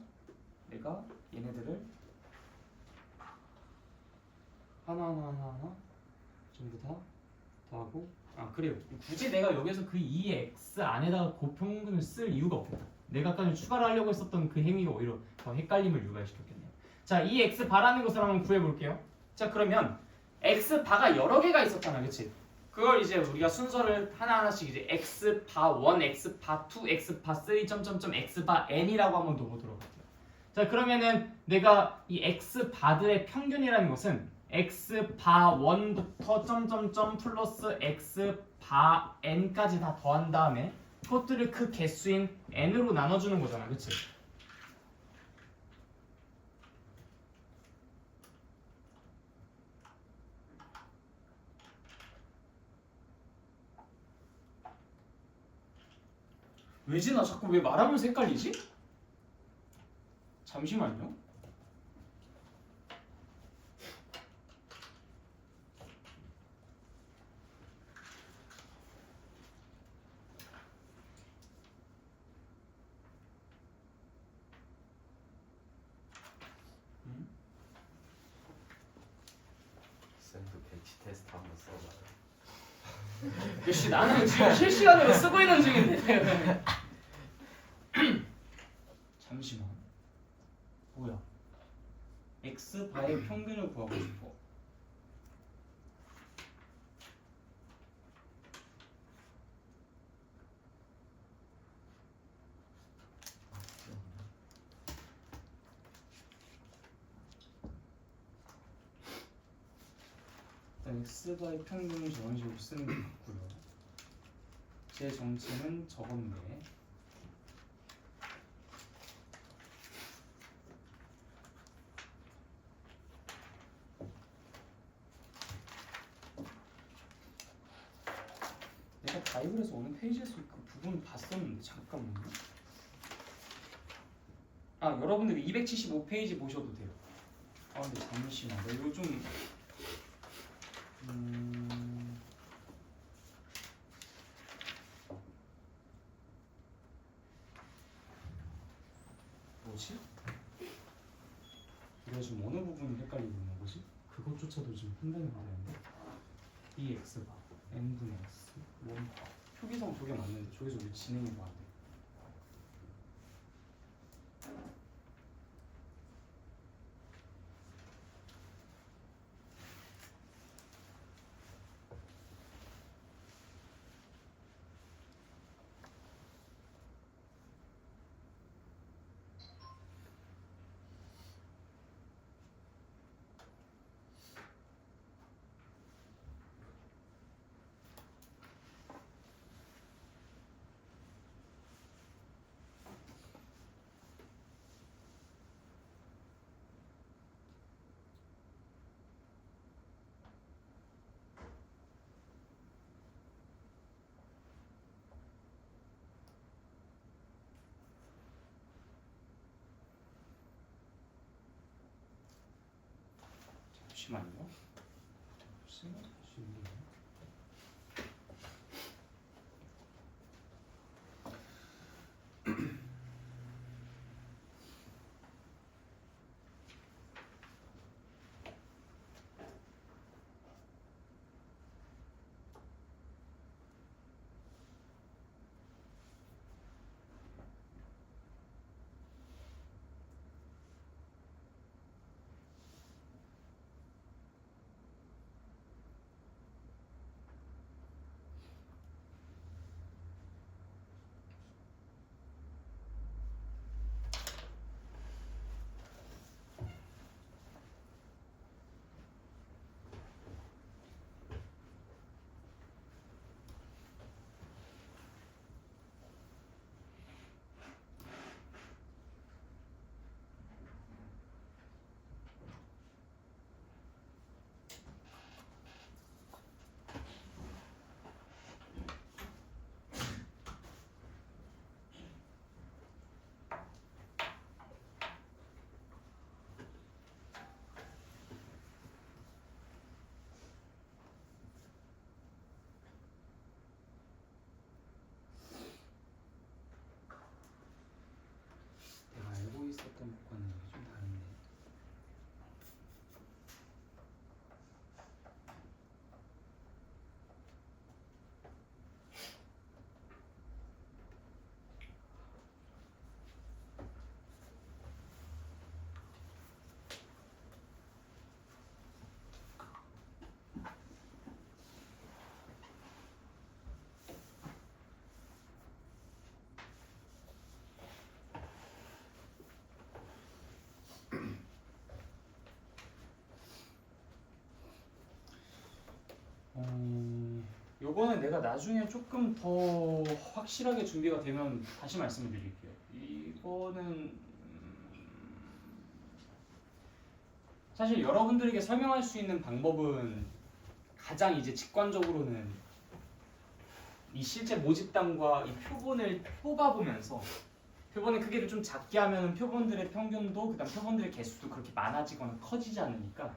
내가 얘네들을 하나 전부 다 더하고 그래요. 굳이 내가 여기서 그 2x 안에다가 곱평균을 쓸 이유가 없겠다. 내가 아까 전 추가를 하려고 했었던 그 행위가 오히려 더 헷갈림을 유발시켰겠네요. 자, 이 x 바라는 것을 한번 구해볼게요. 자, 그러면 x 바가 여러 개가 있었잖아, 그렇지? 그걸 이제 우리가 순서를 하나하나씩 이제 x 바 1, x 바 2, x 바 3, 점점점 x 바 n이라고 한번 놓보도록 할게요. 자, 그러면은 내가 이 x 바들의 평균이라는 것은 x 바 1부터 점점점 플러스 x 바 n까지 다 더한 다음에 그것들을 그 개수인 n으로 나눠주는 거잖아, 그치? 왜지? 나 자꾸 왜 말하면서 헷갈리지? 잠시만요. 쌤도 배치 테스트 한번 써봐요. 역시 나는 지금 실시간으로 쓰고 있는 중인데. 잠시만. 뭐야? x 바의 평균을 구하고 싶어. x 바의 평균을 저런 식으로 쓰는 게 맞고요. 제 정체는 저건데. 내가 바이블에서 어느 페이지에서 그 부분 봤었는데 잠깐만요. 여러분들 275페이지 보셔도 돼요. 근데 잠시만. 나 이거 좀 뭐지? 내가 지금 어느 부분이 헷갈리고 있는 거지? 그것조차도 지금 판단이 안 되는데. 이 x바 n분의 x 원바 표기상 저게 맞는데 저기서 왜 진행이 안 돼? 잠시만요. 요거는 내가 나중에 조금 더 확실하게 준비가 되면 다시 말씀드릴게요. 이거는 사실 여러분들에게 설명할 수 있는 방법은 가장 이제 직관적으로는 이 실제 모집단과 이 표본을 뽑아보면서 표본의 크기를 좀 작게 하면 표본들의 평균도 그다음 표본들의 개수도 그렇게 많아지거나 커지지 않으니까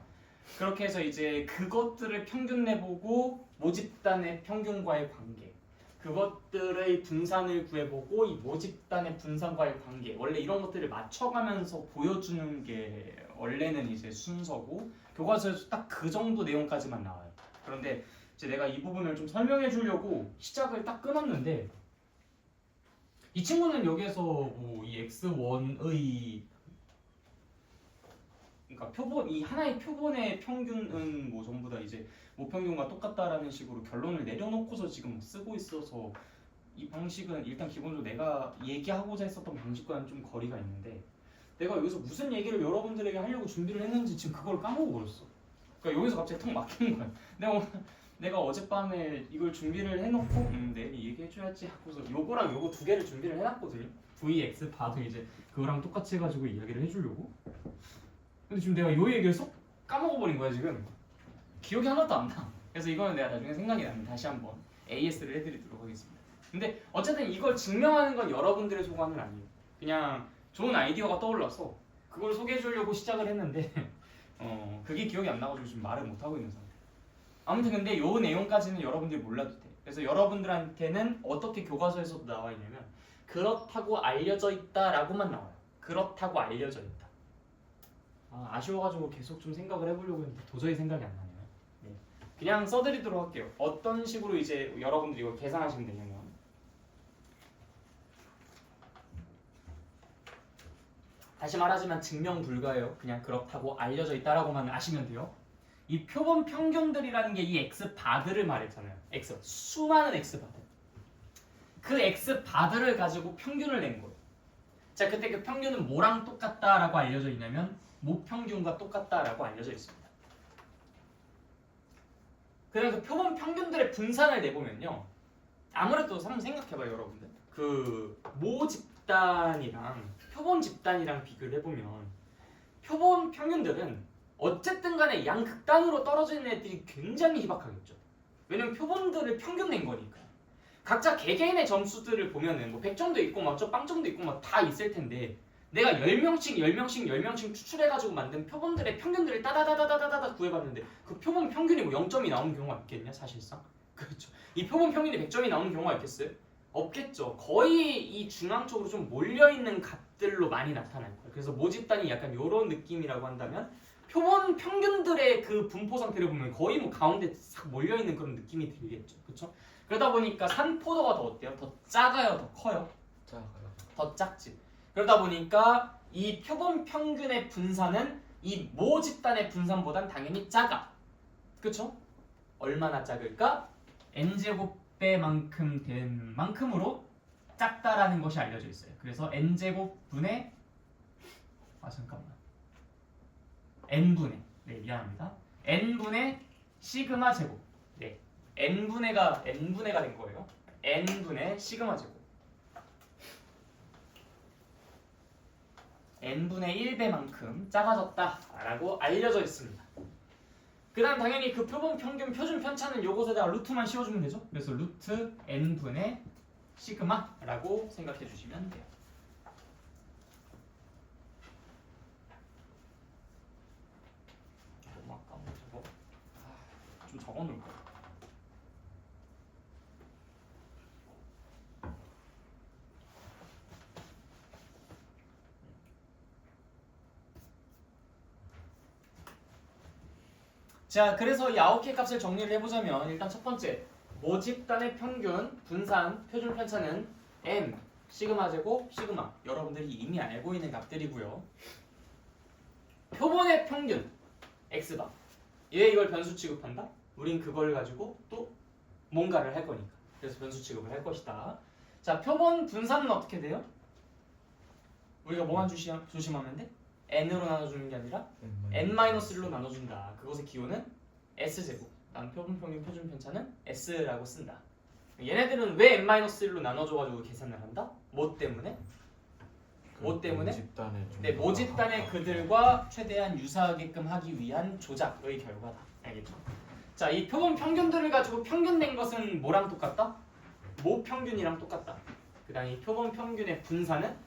그렇게 해서 이제 그것들을 평균 내보고 모집단의 평균과의 관계 그것들의 분산을 구해보고 이 모집단의 분산과의 관계 원래 이런 것들을 맞춰가면서 보여주는 게 원래는 이제 순서고 교과서에서 딱 그 정도 내용까지만 나와요. 그런데 이제 내가 이 부분을 좀 설명해 주려고 시작을 딱 끊었는데 이 친구는 여기에서 뭐 이 x1의 그러니까 표본 이 하나의 표본의 평균은 뭐 전부 다 이제 모평균과 똑같다라는 식으로 결론을 내려놓고서 지금 쓰고 있어서 이 방식은 일단 기본적으로 내가 얘기하고자 했었던 방식과는 좀 거리가 있는데 내가 여기서 무슨 얘기를 여러분들에게 하려고 준비를 했는지 지금 그걸 까먹어 버렸어. 그러니까 여기서 갑자기 턱 막히는 거야. 내가 어젯밤에 이걸 준비를 해놓고 내일 얘기해줘야지 하고서 요거랑 요거 두 개를 준비를 해놨거든요. VX 봐도 이제 그거랑 똑같이 해가지고 이야기를 해주려고. 근데 지금 내가 요 얘기를 쏙 까먹어버린 거야 지금. 기억이 하나도 안 나. 그래서 이거는 내가 나중에 생각이 나면 다시 한번 AS를 해드리도록 하겠습니다. 근데 어쨌든 이걸 증명하는 건 여러분들의 소감은 아니에요. 그냥 좋은 아이디어가 떠올라서 그걸 소개해주려고 시작을 했는데 그게 기억이 안 나가지고 지금 말을 못 하고 있는 상태. 아무튼 근데 요 내용까지는 여러분들이 몰라도 돼. 그래서 여러분들한테는 어떻게 교과서에서도 나와 있냐면 그렇다고 알려져 있다라고만 나와요. 그렇다고 알려져 있다. 아쉬워가지고 계속 좀 생각을 해보려고 했는데 도저히 생각이 안 나네요. 네. 그냥 써드리도록 할게요. 어떤 식으로 이제 여러분들이 이걸 계산하시면 되냐면 다시 말하지만 증명 불가예요. 그냥 그렇다고 알려져 있다라고만 아시면 돼요. 이 표본 평균들이라는 게 이 x 바드를 말했잖아요. x 수많은 x 바드. 그 x 바드를 가지고 평균을 낸 거예요. 자, 그때 그 평균은 뭐랑 똑같다라고 알려져 있냐면 모평균과 똑같다라고 알려져 있습니다. 그다음 그 표본 평균들의 분산을 내보면요. 아무래도 한번 생각해봐요, 여러분들. 그 모 집단이랑 표본 집단이랑 비교를 해보면 표본 평균들은 어쨌든 간에 양극단으로 떨어져 있는 애들이 굉장히 희박하겠죠. 왜냐면 표본들을 평균 낸 거니까. 각자 개개인의 점수들을 보면은 뭐 100점도 있고 막 저 빵점도 있고 막 다 있을 텐데 내가 10명씩 추출해가지고 만든 표본들의 평균들을 따다다다다다다 구해봤는데 그 표본 평균이 뭐 0점이 나오는 경우가 있겠냐 사실상? 그렇죠. 이 표본 평균이 100점이 나오는 경우가 있겠어요? 없겠죠. 거의 이 중앙 쪽으로 좀 몰려있는 값들로 많이 나타날 거예요. 그래서 모집단이 약간 이런 느낌이라고 한다면 표본 평균들의 그 분포 상태를 보면 거의 뭐 가운데 싹 몰려있는 그런 느낌이 들겠죠. 그렇죠? 그러다 보니까 산포도가 더 어때요? 더 작아요? 더 커요? 작아요. 더 작지. 그러다 보니까 이 표본 평균의 분산은 이 모 집단의 분산보단 당연히 작아. 그쵸? 얼마나 작을까? n제곱배만큼 된 만큼으로 작다라는 것이 알려져 있어요. 그래서 n제곱분의 n분의 미안합니다. n분의 시그마 제곱. 네. n분의가 된 거예요. n분의 시그마 제곱. n분의 1배만큼 작아졌다라고 알려져 있습니다. 그 다음 당연히 그 표본 평균 표준 편차는 요것에다가 루트만 씌워주면 되죠. 그래서 루트 n분의 시그마라고 생각해 주시면 돼요. 너무 아까워 저거. 좀 적어놓을 거야. 자, 그래서 이 9개 값을 정리를 해보자면 일단 첫 번째 모집단의 평균, 분산, 표준 편차는 m, 시그마 제곱, 시그마 여러분들이 이미 알고 있는 값들이고요. 표본의 평균, x바 얘 이걸 변수 취급한다? 우린 그걸 가지고 또 뭔가를 할 거니까 그래서 변수 취급을 할 것이다. 자, 표본 분산은 어떻게 돼요? 우리가 뭐만 조심하면 돼? n으로 나눠주는 게 아니라 n-1로 나눠준다. 그것의 기호는 s제곱. 다음 표본평균 표준편차는 S라고 쓴다. 얘네들은 왜 N-1로 나눠줘가지고 계산을 한다? 뭐 때문에? 뭐 때문에? 모집단의 네, 모집단의 그들과 최대한 유사하게끔 하기 위한 조작의 결과다. 알겠죠? 자, 이 표본 평균들을 가지고 평균 낸 것은 뭐랑 똑같다? 모 평균이랑 똑같다. 그 다음에 이 표본 평균의 분산은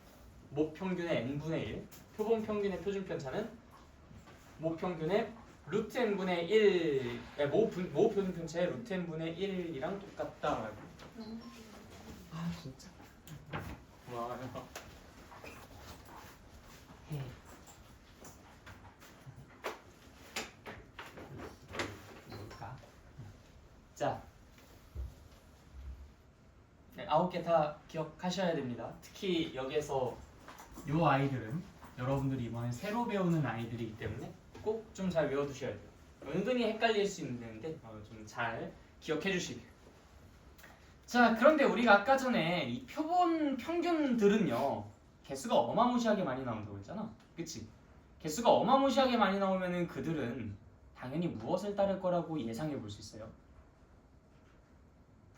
모 평균의 n분의 1, 표본 평균의 표준 편차는 모 평균의 루트 n분의 1, 모 표준 편차의 루트 n분의 1이랑 똑같다. 아 진짜. 와. 뭘까? 자, 네, 9개 다 기억하셔야 됩니다. 특히 여기에서 요 아이들은 여러분들이 이번에 새로 배우는 아이들이기 때문에 꼭 좀 잘 외워두셔야 돼요. 은근히 헷갈릴 수 있는데 좀 잘 기억해 주시고요. 자, 그런데 우리가 아까 전에 이 표본 평균들은요 개수가 어마무시하게 많이 나온다고 했잖아. 그치? 개수가 어마무시하게 많이 나오면은 그들은 당연히 무엇을 따를 거라고 예상해 볼 수 있어요?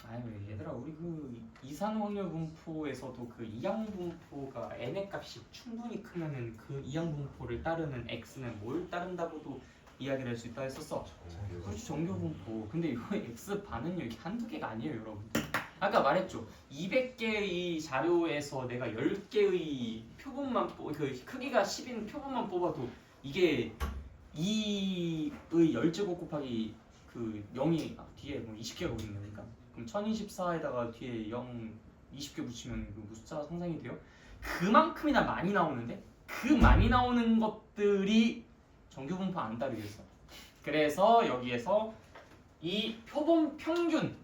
아유 얘들아, 우리 그 이산확률 분포에서도 그 이항 분포가 n의 값이 충분히 크면은 그 이항 분포를 따르는 x는 뭘 따른다고도 이야기를 할 수 있다 했었어. 그렇지, 정규 분포. 근데 이거 x 반은요 이게 한두 개가 아니에요, 여러분들. 아까 말했죠. 200개의 자료에서 내가 10개의 표본만 그 크기가 10인 표본만 뽑아도 이게 2의 10제곱 곱하기 그 0이 뒤에 뭐 20개가 오는 거니까. 그럼 1024에다가 뒤에 0 20개 붙이면 그 숫자가 상상이 돼요? 그만큼이나 많이 나오는데 그 많이 나오는 것들이 정규 분포 안 따르겠어. 그래서 여기에서 이 표본 평균이라는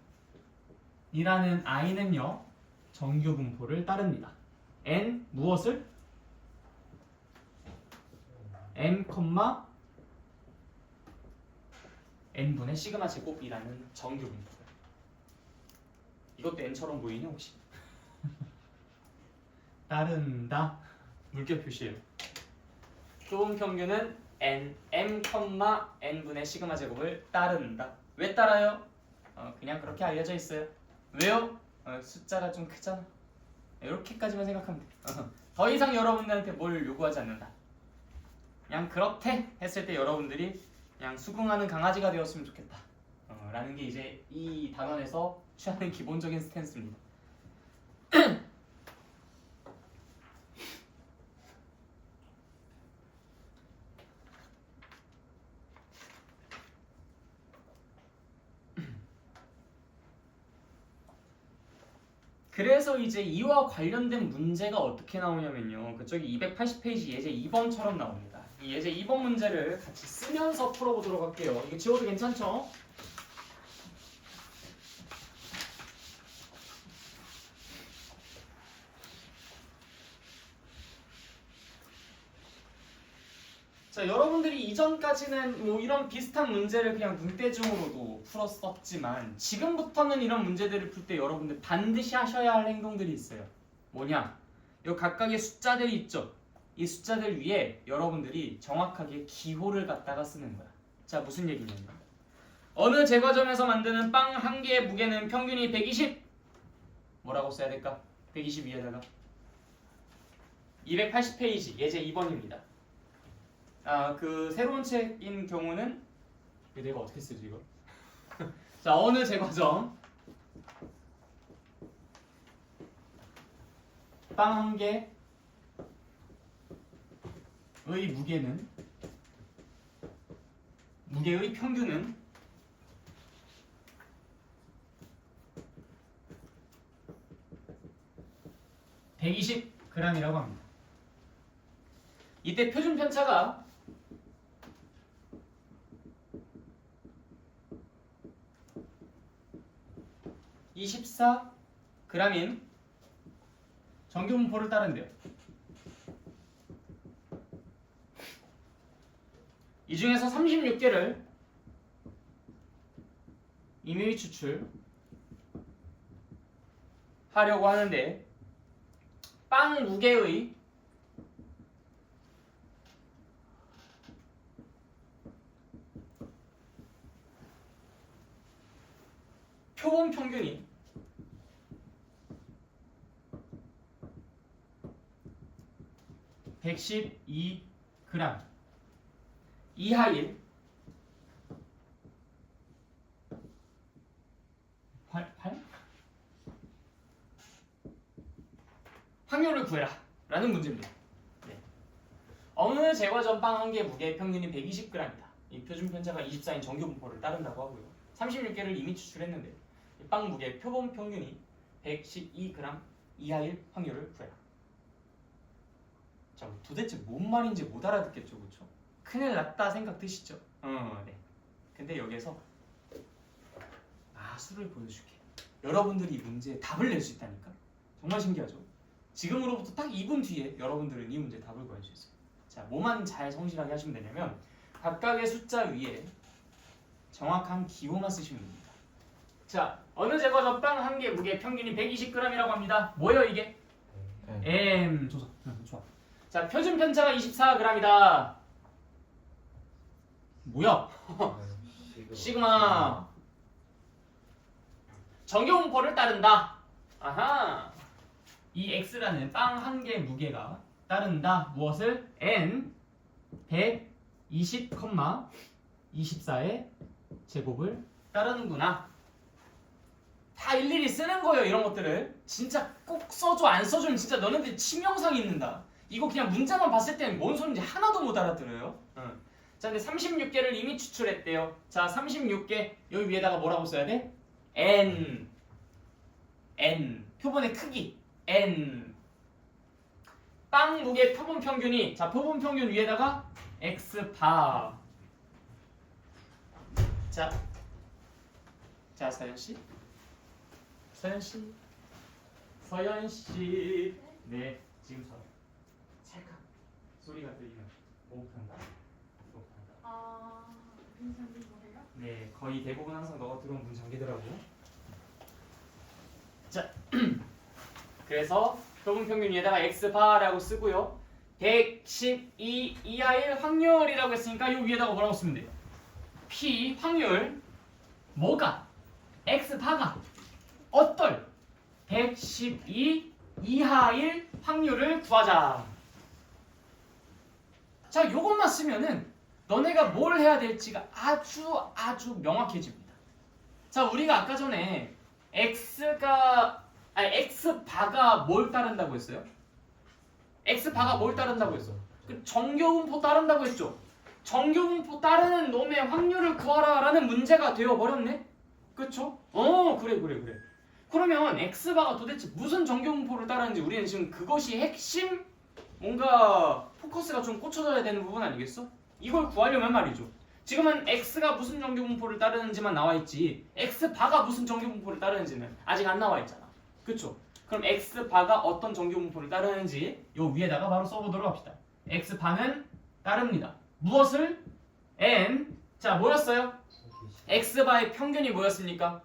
i는요 정규 분포를 따릅니다. n 무엇을? m, n분의 시그마 제곱이라는 정규 분포. 이것도 n처럼 보이니 혹시? 따른다. 물결 표시예요. 표본 평균은 n, m, n분의 시그마 제곱을 따른다. 왜 따라요? 그냥 그렇게 알려져 있어요. 왜요? 숫자가 좀 크잖아. 이렇게까지만 생각하면 돼. 더 이상 여러분들한테 뭘 요구하지 않는다. 그냥 그렇대 했을 때 여러분들이 그냥 수긍하는 강아지가 되었으면 좋겠다. 라는 게 이제 이 단원에서 취하는 기본적인 스탠스입니다. 그래서 이제 이와 관련된 문제가 어떻게 나오냐면요. 그쪽이 280페이지 예제 2번처럼 나옵니다. 이 예제 2번 문제를 같이 쓰면서 풀어보도록 할게요. 이거 지워도 괜찮죠? 자, 여러분들이 이전까지는 뭐 이런 비슷한 문제를 그냥 눈대중으로도 풀었었지만 지금부터는 이런 문제들을 풀 때 여러분들 반드시 하셔야 할 행동들이 있어요. 뭐냐? 요 각각의 숫자들이 있죠. 이 숫자들 위에 여러분들이 정확하게 기호를 갖다가 쓰는 거야. 자, 무슨 얘기냐면 어느 제과점에서 만드는 빵 한 개의 무게는 평균이 120. 뭐라고 써야 될까? 120 위에다가 280페이지 예제 2번입니다. 그 새로운 책인 경우는 내가 어떻게 쓰지 이거? 자, 어느 제과점 빵 한 개의 무게의 평균은 120g이라고 합니다. 이때 표준 편차가 24g인 정규 분포를 따른대요. 이 중에서 36개를 임의 추출 하려고 하는데 빵 무게의 표본 평균이 112g 이하일 8? 확률을 구해라 라는 문제입니다. 네. 어느 제과점 빵 한 개 무게 평균이 120g이다. 이 표준 편차가 24인 정규 분포를 따른다고 하고요. 36개를 이미 추출했는데 이 빵 무게 표본 평균이 112g 이하일 확률을 구해라. 자, 도대체 뭔 말인지 못 알아듣겠죠, 그렇죠? 큰일 났다 생각 드시죠? 네. 근데 여기서 마술을 보여줄게. 여러분들이 이 문제에 답을 낼 수 있다니까. 정말 신기하죠? 지금으로부터 딱 2분 뒤에 여러분들은 이 문제에 답을 구할 수 있어요. 자, 뭐만 잘 성실하게 하시면 되냐면 각각의 숫자 위에 정확한 기호만 쓰시면 됩니다. 자, 어느 제과점 빵 한 개 무게 평균이 120g이라고 합니다. 뭐예요 이게? M 조사. 좋아. 자, 표준 편차가 24g이다. 뭐야? 시그마. 정규 분포를 따른다. 아하. 이 x라는 빵 한 개 무게가 따른다. 무엇을? n 120,24의 제곱을 따르는구나. 다 일일이 쓰는 거예요. 이런 것들을 진짜 꼭 써줘. 안 써주면 진짜 너네들 치명상이 있는다. 이거 그냥 문자만 봤을 때는 뭔 소리인지 하나도 못 알아들어요. 자, 근데 36개를 이미 추출했대요. 자, 36개 여기 위에다가 뭐라고 써야 돼? n 표본의 크기 n 빵 무게 표본 평균이 자 표본 평균 위에다가 x 바. 자 서연 씨, 네 지금 저 찰칵 소리가 들리면 목욕한다. 문 잠긴 거예요? 네, 거의 대부분 항상 너가 들어오면 문 잠기더라고. 자, 그래서 표본 평균 위에다가 x 바라고 쓰고요. 112 이하일 확률이라고 했으니까 이 위에다가 뭐라고 쓰면 돼요? p 확률 뭐가? x 바가 어떨? 112 이하일 확률을 구하자. 자, 요것만 쓰면은 너네가 뭘 해야 될지가 아주 명확해집니다. 자, 우리가 아까 전에 x 바가 뭘 따른다고 했어요? x 바가 뭘 따른다고 했어? 그 정교분포 따른다고 했죠? 정교분포 따르는 놈의 확률을 구하라 라는 문제가 되어버렸네? 그쵸? 그래. 그러면 x 바가 도대체 무슨 정교분포를 따르는지 우리는 지금 그것이 핵심 뭔가 포커스가 좀 꽂혀져야 되는 부분 아니겠어? 이걸 구하려면 말이죠. 지금은 x가 무슨 정규분포를 따르는지만 나와있지 x 바가 무슨 정규분포를 따르는지는 아직 안 나와있잖아. 그쵸? 그럼 x 바가 어떤 정규분포를 따르는지 요 위에다가 바로 써보도록 합시다. x 바는 따릅니다. 무엇을? n. 자, 뭐였어요? x 바의 평균이 뭐였습니까?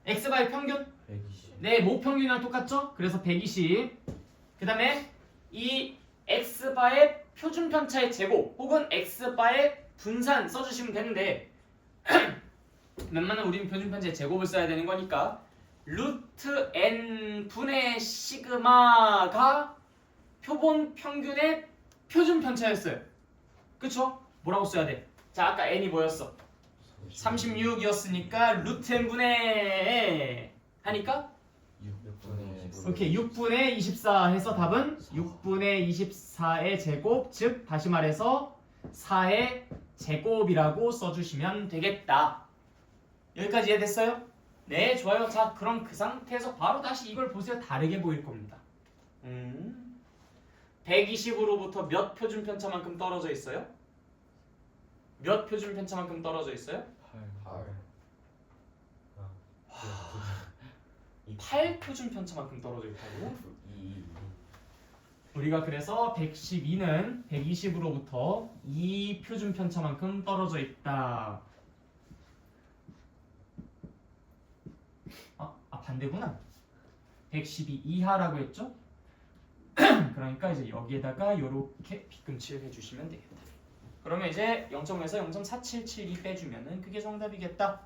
x 바의 평균? 120. 네, 모평균이랑 똑같죠? 그래서 120. 그 다음에 이 x바의 표준 편차의 제곱 혹은 x바의 분산 써주시면 되는데 웬만하면 우리는 표준 편차의 제곱을 써야 되는 거니까 루트 n 분의 시그마가 표본 평균의 표준 편차였어요. 그쵸? 뭐라고 써야 돼? 자, 아까 n이 뭐였어? 36이었으니까 루트 n 분의 하니까 6분의 오케이, 6분의 24 해서 답은 6분의 24의 제곱, 즉 다시 말해서 4의 제곱이라고 써주시면 되겠다. 여기까지 이해됐어요? 네, 좋아요. 자, 그럼 그 상태에서 바로 다시 이걸 보세요. 다르게 보일 겁니다. 120으로부터 몇 표준 편차만큼 떨어져 있어요? 몇 표준 편차만큼 떨어져 있어요? 8 표준 편차만큼 떨어져 있다고? 우리가 그래서 112는 120으로부터 2 표준 편차만큼 떨어져 있다. 반대구나. 112 이하라고 했죠? 그러니까 이제 여기에다가 이렇게 빗금치를 해주시면 되겠다. 그러면 이제 0.5에서 0.4772 빼주면은 그게 정답이겠다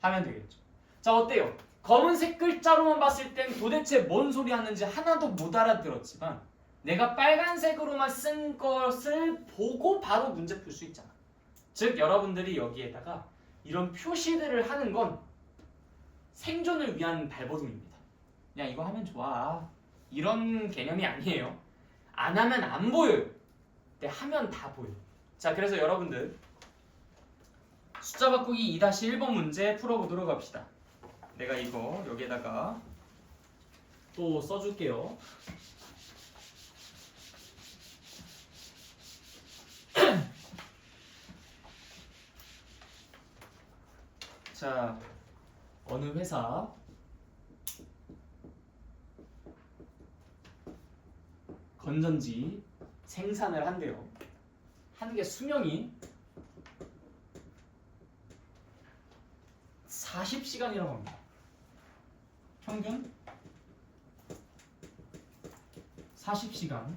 하면 되겠죠. 자 어때요? 검은색 글자로만 봤을 땐 도대체 뭔 소리 하는지 하나도 못 알아들었지만 내가 빨간색으로만 쓴 것을 보고 바로 문제 풀 수 있잖아. 즉 여러분들이 여기에다가 이런 표시들을 하는 건 생존을 위한 발버둥입니다. 그냥 이거 하면 좋아 이런 개념이 아니에요. 안 하면 안 보여요. 근데 하면 다 보여. 자 그래서 여러분들 숫자 바꾸기 2-1번 문제 풀어보도록 합시다. 내가 이거 여기에다가 또 써줄게요. 자 어느 회사 건전지 생산을 한대요. 한 개 수명이 40시간이라고 합니다. 평균 40시간.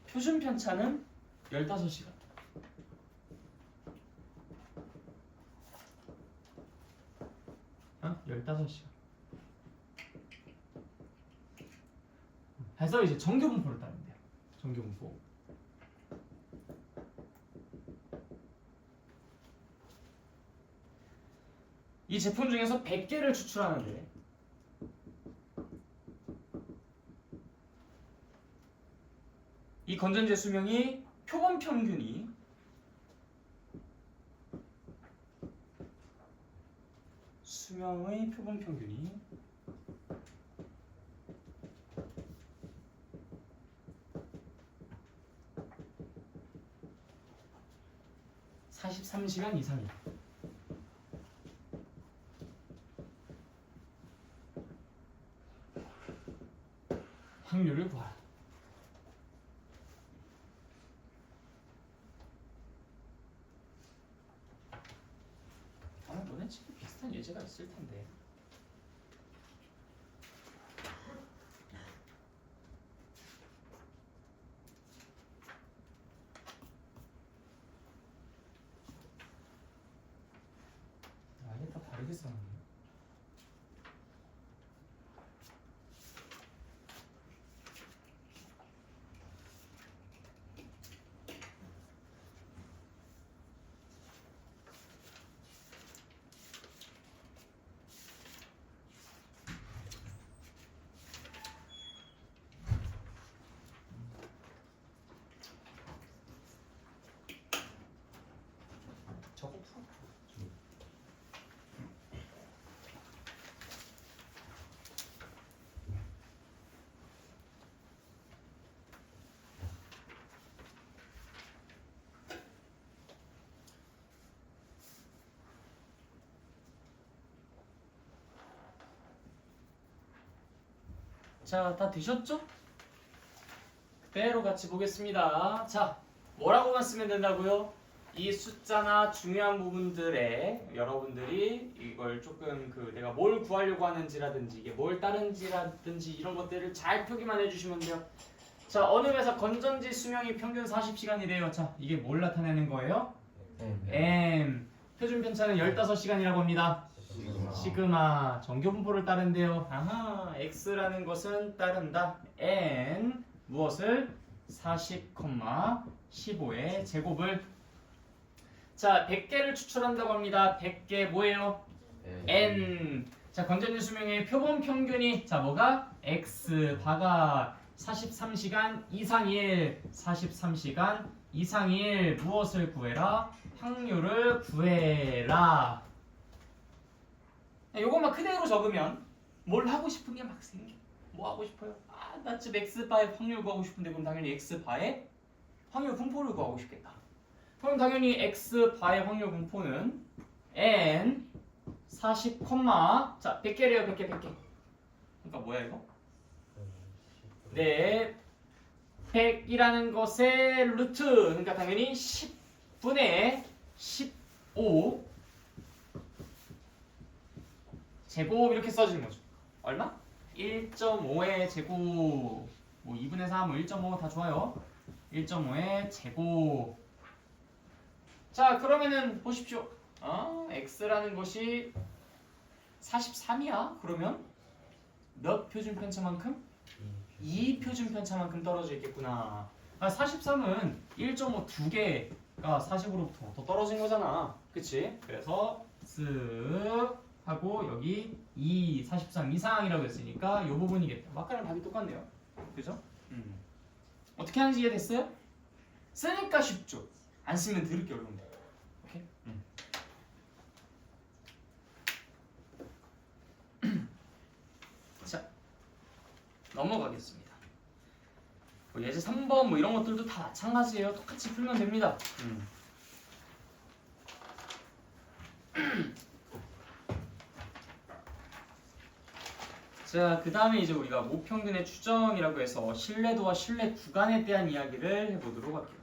표준 편차는 15시간. 어? 15시간. 해서 이제 정규 분포를 따르면 돼요. 정규 분포. 이 제품 중에서 100개를 추출하는데 이 건전지의 수명이 표본 평균이 43시간 이상이다. 확률을 구하라. 아마 너네 집에 비슷한 예제가 있을 텐데. 아예 다 다르게 써놨네. 저거 풀어. 자, 다 되셨죠? 그대로 같이 보겠습니다. 자, 뭐라고만 쓰면 된다고요? 이 숫자나 중요한 부분들에 여러분들이 이걸 조금 내가 뭘 구하려고 하는지라든지 이게 뭘 따른지라든지 이런 것들을 잘 표기만 해주시면 돼요. 자, 어느 회사 건전지 수명이 평균 40시간이래요. 자, 이게 뭘 나타내는 거예요? M. 표준 편차는 15시간이라고 합니다. 시그마. 정규 분포를 따른대요. 아하, X라는 것은 따른다. N. 무엇을? 40,15의 제곱을. 자, 100개를 추출한다고 합니다. 100개 뭐예요? N. 자, 건전지 수명의 표본 평균이 자, 뭐가? X 바가 43시간 이상일. 43시간 이상일. 무엇을 구해라? 확률을 구해라. 요것만 그대로 적으면 뭘 하고 싶은 게 막 생겨. 뭐 하고 싶어요? 아, 나 지금 X바의 확률 구하고 싶은데 그럼 당연히 X바의 확률 분포를 구하고 싶겠다. 그럼 당연히 X바의 확률 분포는 N 40, 자 100개래요. 100개. 그러니까 뭐야 이거? 네, 100이라는 것의 루트, 그러니까 당연히 10분의 15 제곱 이렇게 써지는 거죠. 얼마? 1.5의 제곱. 뭐 2분의 3, 뭐 1.5 다 좋아요. 1.5의 제곱. 자, 그러면은 보십시오. X라는 것이 43이야? 그러면 몇 표준 편차만큼? 2 표준 편차만큼 떨어져 있겠구나. 43은 1.5 두 개가 40으로부터 더 떨어진 거잖아. 그치? 그래서 쓱 하고 여기 2, 43 이상이라고 했으니까 이 부분이겠다. 아까랑 답이 똑같네요. 그죠? 어떻게 하는지 이해됐어요? 쓰니까 쉽죠. 안 쓰면 더럽게 어려운데. 오케이? 자, 넘어가겠습니다. 뭐 예제 3번 뭐 이런 것들도 다 마찬가지예요. 똑같이 풀면 됩니다. 자, 그 다음에 이제 우리가 모평균의 추정이라고 해서 신뢰도와 신뢰 구간에 대한 이야기를 해보도록 할게요.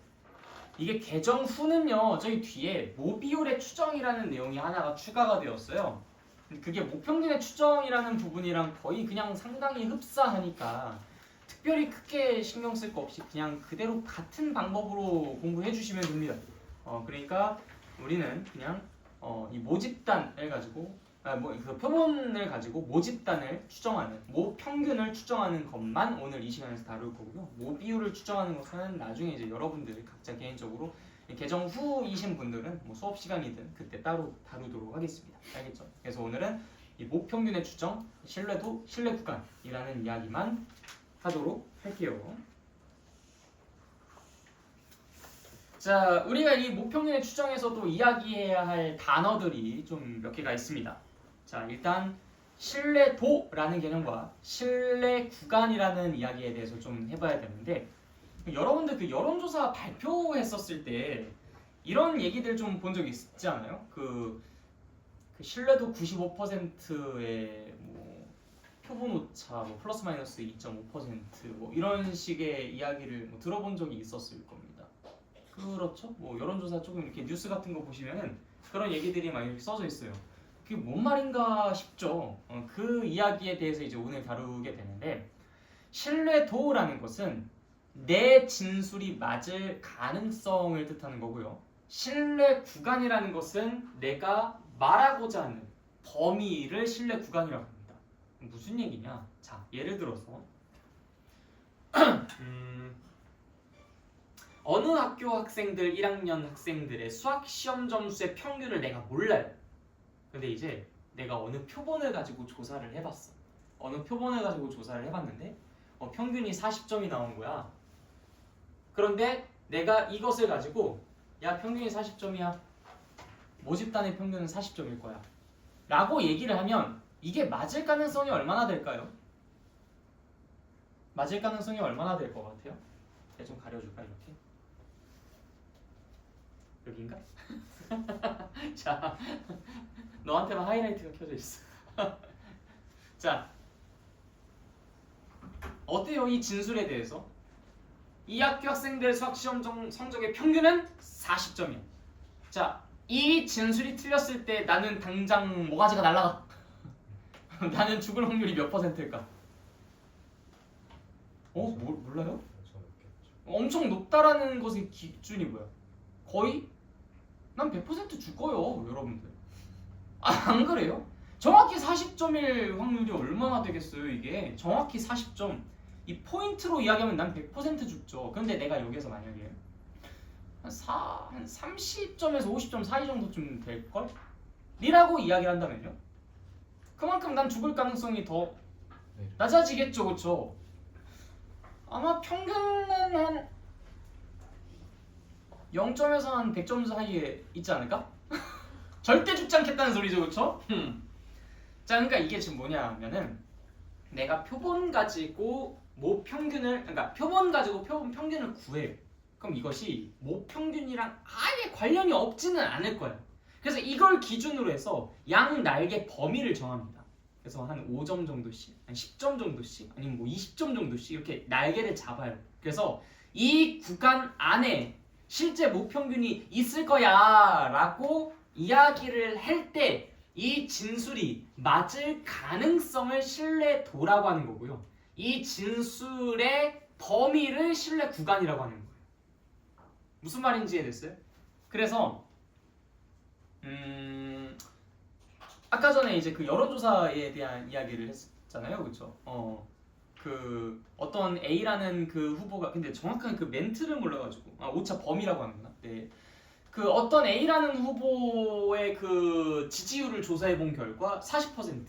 이게 개정 후는요, 저기 뒤에 모비율의 추정이라는 내용이 하나가 추가가 되었어요. 그게 모평균의 추정이라는 부분이랑 거의 그냥 상당히 흡사하니까 특별히 크게 신경 쓸 거 없이 그냥 그대로 같은 방법으로 공부해 주시면 됩니다. 그러니까 우리는 그냥 이 모집단을 가지고 그 표본을 가지고 모집단을 추정하는 모평균을 추정하는 것만 오늘 이 시간에서 다룰 거고요. 모비율을 추정하는 것은 나중에 이제 여러분들 각자 개인적으로 개정 후이신 분들은 뭐 수업 시간이든 그때 따로 다루도록 하겠습니다. 알겠죠? 그래서 오늘은 이 모평균의 추정, 신뢰도, 신뢰 구간이라는 이야기만 하도록 할게요. 자, 우리가 이 모평균의 추정에서도 이야기해야 할 단어들이 좀 몇 개가 있습니다. 자, 일단 신뢰도라는 개념과 신뢰 구간이라는 이야기에 대해서 좀 해봐야 되는데, 여러분들 그 여론조사 발표했었을 때 이런 얘기들 좀 본 적 있지 않아요? 그 신뢰도 95%의 뭐 표본 오차 뭐 플러스 마이너스 2.5% 이런 식의 이야기를 뭐 들어본 적이 있었을 겁니다. 그렇죠? 뭐 여론조사 조금 이렇게 뉴스 같은 거 보시면은 그런 얘기들이 막 이렇게 써져 있어요. 그게 뭔 말인가 싶죠. 그 이야기에 대해서 이제 오늘 다루게 되는데, 신뢰도라는 것은 내 진술이 맞을 가능성을 뜻하는 거고요. 신뢰 구간이라는 것은 내가 말하고자 하는 범위를 신뢰 구간이라고 합니다. 무슨 얘기냐? 자, 예를 들어서 어느 학교 학생들 1학년 학생들의 수학 시험 점수의 평균을 내가 몰라요. 근데 이제 내가 어느 표본을 가지고 조사를 해봤어. 어느 표본을 가지고 조사를 해봤는데 평균이 40점이 나온 거야. 그런데 내가 이것을 가지고 야, 평균이 40점이야. 모집단의 평균은 40점일 거야. 라고 얘기를 하면 이게 맞을 가능성이 얼마나 될까요? 맞을 가능성이 얼마나 될 것 같아요? 내가 좀 가려줄까 이렇게? 여긴가? 자, 너한테만 하이라이트가 켜져 있어. 자, 어때요? 이 진술에 대해서? 이 학교 학생들의 수학 시험 성적의 평균은 40점이야. 자, 이 진술이 틀렸을 때 나는 당장 모가지가 날아가. 나는 죽을 확률이 몇 %일까? 몰라요? 엄청 높다라는 것의 기준이 뭐야? 거의? 난 100% 죽어요, 여러분들. 안 그래요? 정확히 40점일 확률이 얼마나 되겠어요, 이게? 정확히 40점. 이 포인트로 이야기하면 난 100% 죽죠. 근데 내가 여기서 만약에 한 30점에서 50점 사이 정도쯤 될걸? 이라고 이야기를 한다면요? 그만큼 난 죽을 가능성이 더 낮아지겠죠, 그쵸? 아마 평균은 한 0점에서 한 100점 사이에 있지 않을까? 절대 죽지 않겠다는 소리죠, 그쵸? 자, 그러니까 이게 지금 뭐냐면은 내가 표본 가지고 모평균을, 그러니까 표본 가지고 표본 평균을 구해요. 그럼 이것이 모평균이랑 아예 관련이 없지는 않을 거예요. 그래서 이걸 기준으로 해서 양 날개 범위를 정합니다. 그래서 한 5점 정도씩, 한 10점 정도씩, 아니면 뭐 20점 정도씩 이렇게 날개를 잡아요. 그래서 이 구간 안에 실제 모평균이 있을 거야 라고 이야기를 할 때 이 진술이 맞을 가능성을 신뢰도라고 하는 거고요. 이 진술의 범위를 신뢰 구간이라고 하는 거예요. 무슨 말인지 이해됐어요? 그래서 아까 전에 이제 그 여론조사에 대한 이야기를 했잖아요, 그렇죠? 그 어떤 A라는 그 후보가 근데 정확한 그 멘트를 몰라가지고 오차 범위라고 하는구나. 네. 그 어떤 A라는 후보의 그 지지율을 조사해 본 결과 40%.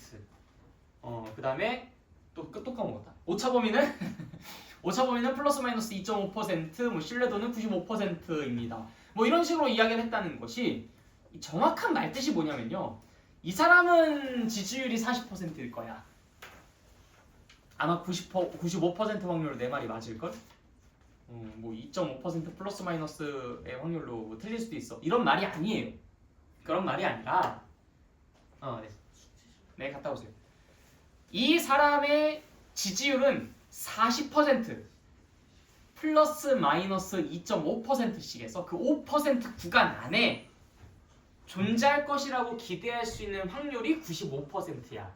그다음에 또 까먹었다. 오차 범위는 오차 범위는 플러스 마이너스 2.5%, 뭐 신뢰도는 95%입니다. 뭐 이런 식으로 이야기를 했다는 것이 정확한 말뜻이 뭐냐면요. 이 사람은 지지율이 40%일 거야. 아마 95% 확률로 내 말이 맞을걸? 뭐 2.5% 플러스 마이너스의 확률로 뭐 틀릴 수도 있어. 이런 말이 아니에요. 그런 말이 아니라 네, 갔다 오세요. 이 사람의 지지율은 40% 플러스 마이너스 2.5%씩에서 그 5% 구간 안에 존재할 것이라고 기대할 수 있는 확률이 95%야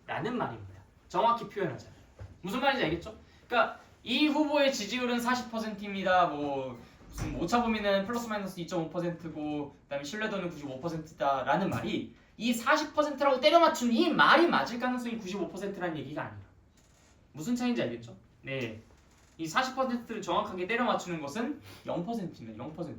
라는 말입니다. 정확히 표현하자면 무슨 말인지 알겠죠? 그러니까 이 후보의 지지율은 40%입니다. 뭐 무슨 오차 범위는 플러스 마이너스 2.5%고 그다음에 신뢰도는 95%다 라는 말이 이 40%라고 때려 맞춘 이 말이 맞을 가능성이 95%라는 얘기가 아니에요. 무슨 차이인지 알겠죠? 네. 이 40%를 정확하게 때려 맞추는 것은 0%입니다. 0%.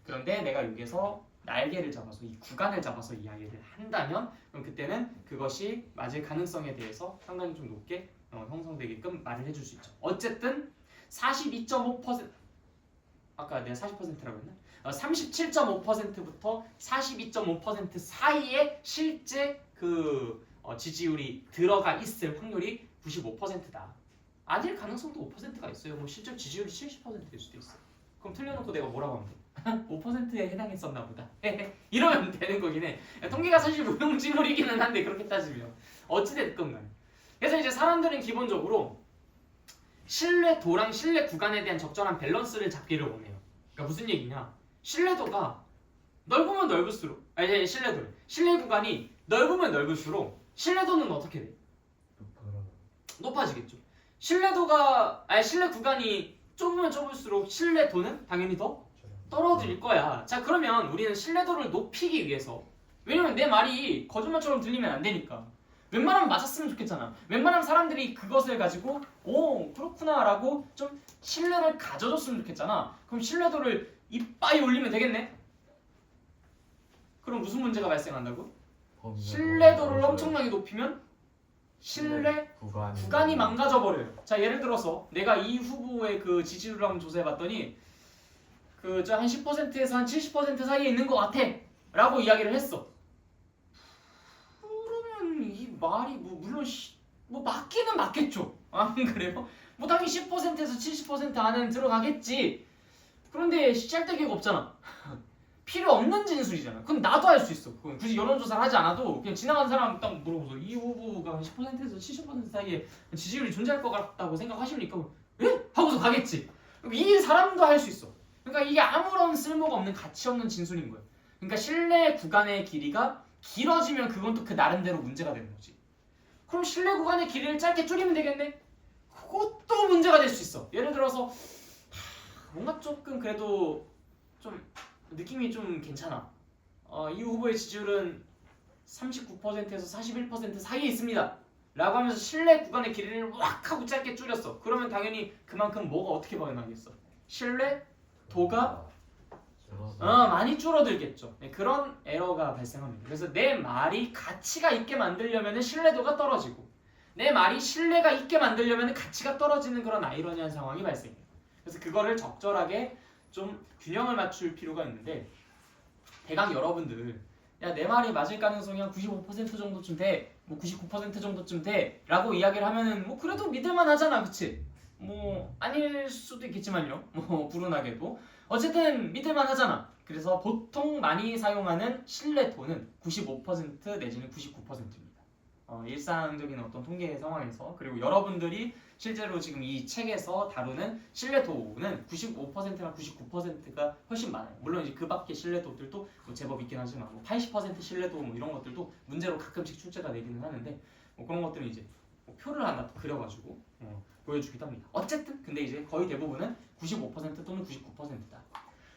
그런데 내가 여기서 날개를 잡아서 이 구간을 잡아서 이야기를 한다면 그럼 그때는 그것이 맞을 가능성에 대해서 상당히 좀 높게 형성되게끔 말을 해줄 수 있죠. 어쨌든 42.5% 아까 내가 40%라고 했나? 37.5%부터 42.5% 사이에 실제 그 지지율이 들어가 있을 확률이 95%다. 아닐 가능성도 5%가 있어요. 뭐 실제 지지율이 70%일 수도 있어. 그럼 틀려놓고 내가 뭐라고 하면 돼? 5%에 해당했었나 보다. 이러면 되는 거긴 해. 통계가 사실 무용지물이기는 한데 그렇게 따지면 어찌됐건 간에. 그래서 이제 사람들은 기본적으로 신뢰도랑 신뢰 구간에 대한 적절한 밸런스를 잡기를 원해요. 그러니까 무슨 얘기냐? 신뢰도가 넓으면 넓을수록 신뢰 구간이 넓으면 넓을수록 신뢰도는 어떻게 돼? 높아지겠죠. 신뢰 구간이 좁으면 좁을수록 신뢰도는 당연히 더 떨어질 거야. 자, 그러면 우리는 신뢰도를 높이기 위해서 왜냐면 내 말이 거짓말처럼 들리면 안 되니까 웬만하면 맞았으면 좋겠잖아. 웬만하면 사람들이 그것을 가지고 오 그렇구나 라고 좀 신뢰를 가져줬으면 좋겠잖아. 그럼 신뢰도를 이빠이 올리면 되겠네? 그럼 무슨 문제가 발생한다고? 신뢰도를 엄청나게 높이면 신뢰 구간이 망가져 버려요. 자, 예를 들어서 내가 이 후보의 그 지지율을 한번 조사해 봤더니 그 한 10%에서 한 70% 사이에 있는 것 같아 라고 이야기를 했어. 그러면 이 말이 뭐 물론 뭐 맞기는 맞겠죠. 안 그래요? 뭐 당연히 10%에서 70% 안에는 들어가겠지. 그런데 짤데기가 없잖아. 필요 없는 진술이잖아. 그럼 나도 할 수 있어. 그건 굳이 여론조사를 하지 않아도 그냥 지나가는 사람 딱 물어보서 이 후보가 10%에서 70% 사이에 지지율이 존재할 것 같다고 생각하십니까? 예? 하고서 가겠지. 이 사람도 할 수 있어. 그러니까 이게 아무런 쓸모가 없는 가치 없는 진술인 거예요. 그러니까 신뢰 구간의 길이가 길어지면 그건 또 그 나름대로 문제가 되는 거지. 그럼 신뢰 구간의 길이를 짧게 줄이면 되겠네? 그것도 문제가 될 수 있어. 예를 들어서 뭔가 조금 그래도 좀 느낌이 좀 괜찮아. 이 후보의 지지율은 39%에서 41% 사이에 있습니다. 라고 하면서 신뢰 구간의 길이를 확 하고 짧게 줄였어. 그러면 당연히 그만큼 뭐가 어떻게 변하겠어? 신뢰도가 많이 줄어들겠죠. 그런 에러가 발생합니다. 그래서 내 말이 가치가 있게 만들려면 신뢰도가 떨어지고 내 말이 신뢰가 있게 만들려면 가치가 떨어지는 그런 아이러니한 상황이 발생해요. 그래서 그거를 적절하게 좀 균형을 맞출 필요가 있는데 대강 여러분들 야, 내 말이 맞을 가능성이 한 95% 정도쯤 돼, 뭐 99% 정도쯤 돼 라고 이야기를 하면은 뭐 그래도 믿을만 하잖아, 그치? 뭐 아닐 수도 있겠지만요, 뭐 불운하게도 어쨌든 믿을만 하잖아. 그래서 보통 많이 사용하는 신뢰도는 95% 내지는 99%입니다. 일상적인 어떤 통계 상황에서. 그리고 여러분들이 실제로 지금 이 책에서 다루는 신뢰도는 95%나 99%가 훨씬 많아요. 물론 이제 그 밖의 신뢰도들도 뭐 제법 있긴 하지만 뭐 80% 신뢰도 뭐 이런 것들도 문제로 가끔씩 출제가 되기는 하는데 뭐 그런 것들은 이제 뭐 표를 하나 그려가지고 보여주기도 합니다. 어쨌든 근데 이제 거의 대부분은 95% 또는 99%다.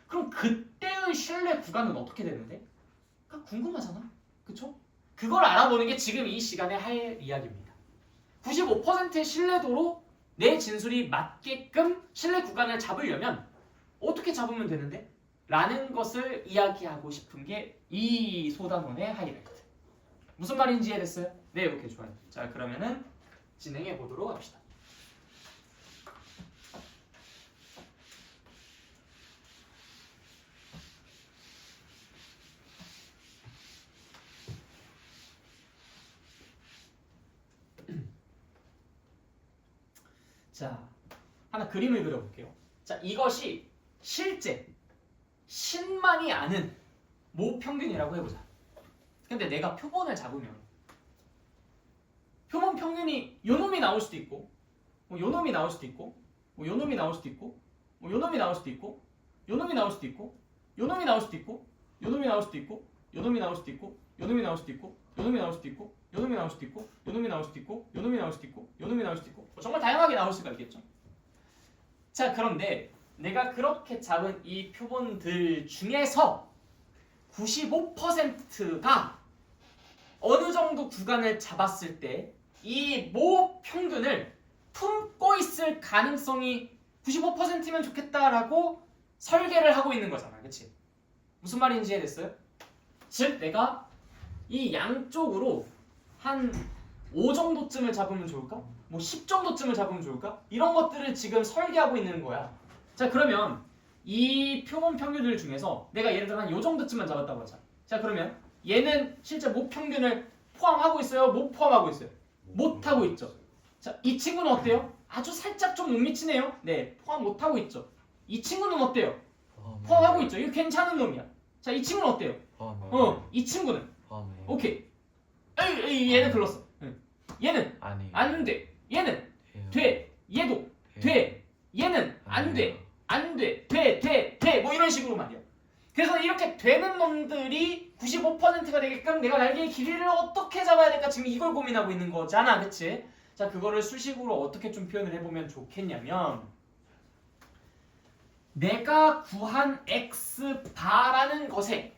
그럼 그때의 신뢰 구간은 어떻게 되는데? 그러니까 궁금하잖아, 그쵸? 그걸 알아보는 게 지금 이 시간에 할 이야기입니다. 95%의 신뢰도로 내 진술이 맞게끔 신뢰 구간을 잡으려면 어떻게 잡으면 되는데? 라는 것을 이야기하고 싶은 게 이 소담원의 하이라이트. 무슨 말인지 이해됐어요? 네, 오케이, 좋아요. 자, 그러면은 진행해 보도록 합시다. 자, 하나 그림을 그려볼게요. 자, 이것이 실제 신만이 아는 모평균이라고 해보자. 근데 내가 표본을 잡으면 표본 평균이 요놈이 나올 수도 있고, 뭐 요놈이 나올 수도 있고, 뭐 요놈이 나올 수도 있고, 뭐 요놈이 나올 수도 있고, 요놈이 나올 수도 있고, 요놈이 나올 수도 있고, 요놈이 나올 수도 있고, 요놈이 나올 수도 있고, 요놈이 나올 수도 있고, 요놈이 나올 수도 있고, 요놈이 나올 수도 있고, 요놈이 나올 수도 있고, 요놈이 나올 수도 있고, 요놈이 나올 수도 있고, 정말 다양하게 나올 수가 있겠죠. 자, 그런데 내가 그렇게 잡은 이 표본들 중에서 95%가 어느 정도 구간을 잡았을 때 이 모 평균을 품고 있을 가능성이 95%면 좋겠다라고 설계를 하고 있는 거잖아, 그치? 무슨 말인지 이해됐어요? 즉 내가 이 양쪽으로 한 5 정도쯤을 잡으면 좋을까? 뭐 10 정도쯤을 잡으면 좋을까? 이런 것들을 지금 설계하고 있는 거야. 자, 그러면 이 표본 평균들 중에서 내가 예를 들어 한 요 정도쯤만 잡았다고 하자. 자, 그러면 얘는 실제 모 평균을 포함하고 있어요? 못 포함하고 있어요? 못하고 있죠. 자, 이 친구는 어때요? 아주 살짝 좀 못 미치네요. 네, 포함 못하고 있죠. 이 친구는 어때요? 포함하고 있죠. 이거 괜찮은 놈이야. 자, 이 친구는 어때요? 이 친구는 오케이. 에이, 얘는 글렀어. 얘는 안 돼. 얘는 돼. 얘도 돼. 얘는 안 돼. 안 돼. 돼. 뭐 이런 식으로 말이야. 그래서 이렇게 되는 놈들이 95%가 되게끔 내가 날개의 길이를 어떻게 잡아야 될까 지금 이걸 고민하고 있는 거잖아, 그치? 자, 그거를 수식으로 어떻게 좀 표현을 해보면 좋겠냐면 내가 구한 x바라는 것에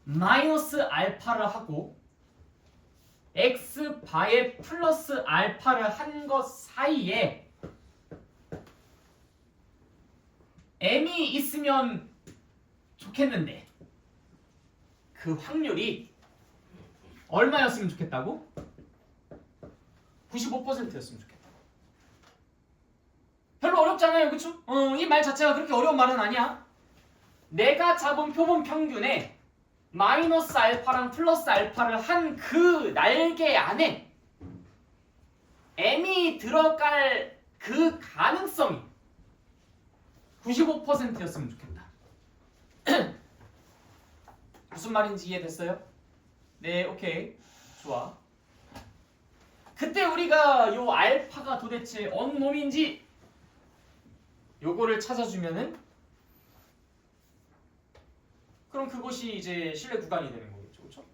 마이너스 알파를 하고 x바에 플러스 알파를 한 것 사이에 m이 있으면 좋겠는데 그 확률이 얼마였으면 좋겠다고? 95%였으면 좋겠다. 별로 어렵잖아요, 그쵸? 이 말 자체가 그렇게 어려운 말은 아니야. 내가 잡은 표본 평균에 마이너스 알파랑 플러스 알파를 한 그 날개 안에 m이 들어갈 그 가능성이 95%였으면 좋겠다. 무슨 말인지 이해됐어요? 네, 오케이. 좋아. 그때 우리가 요 알파가 도대체 어느 놈인지 요거를 찾아주면은 그럼 그것이 이제 신뢰 구간이 되는 거겠죠, 그렇죠?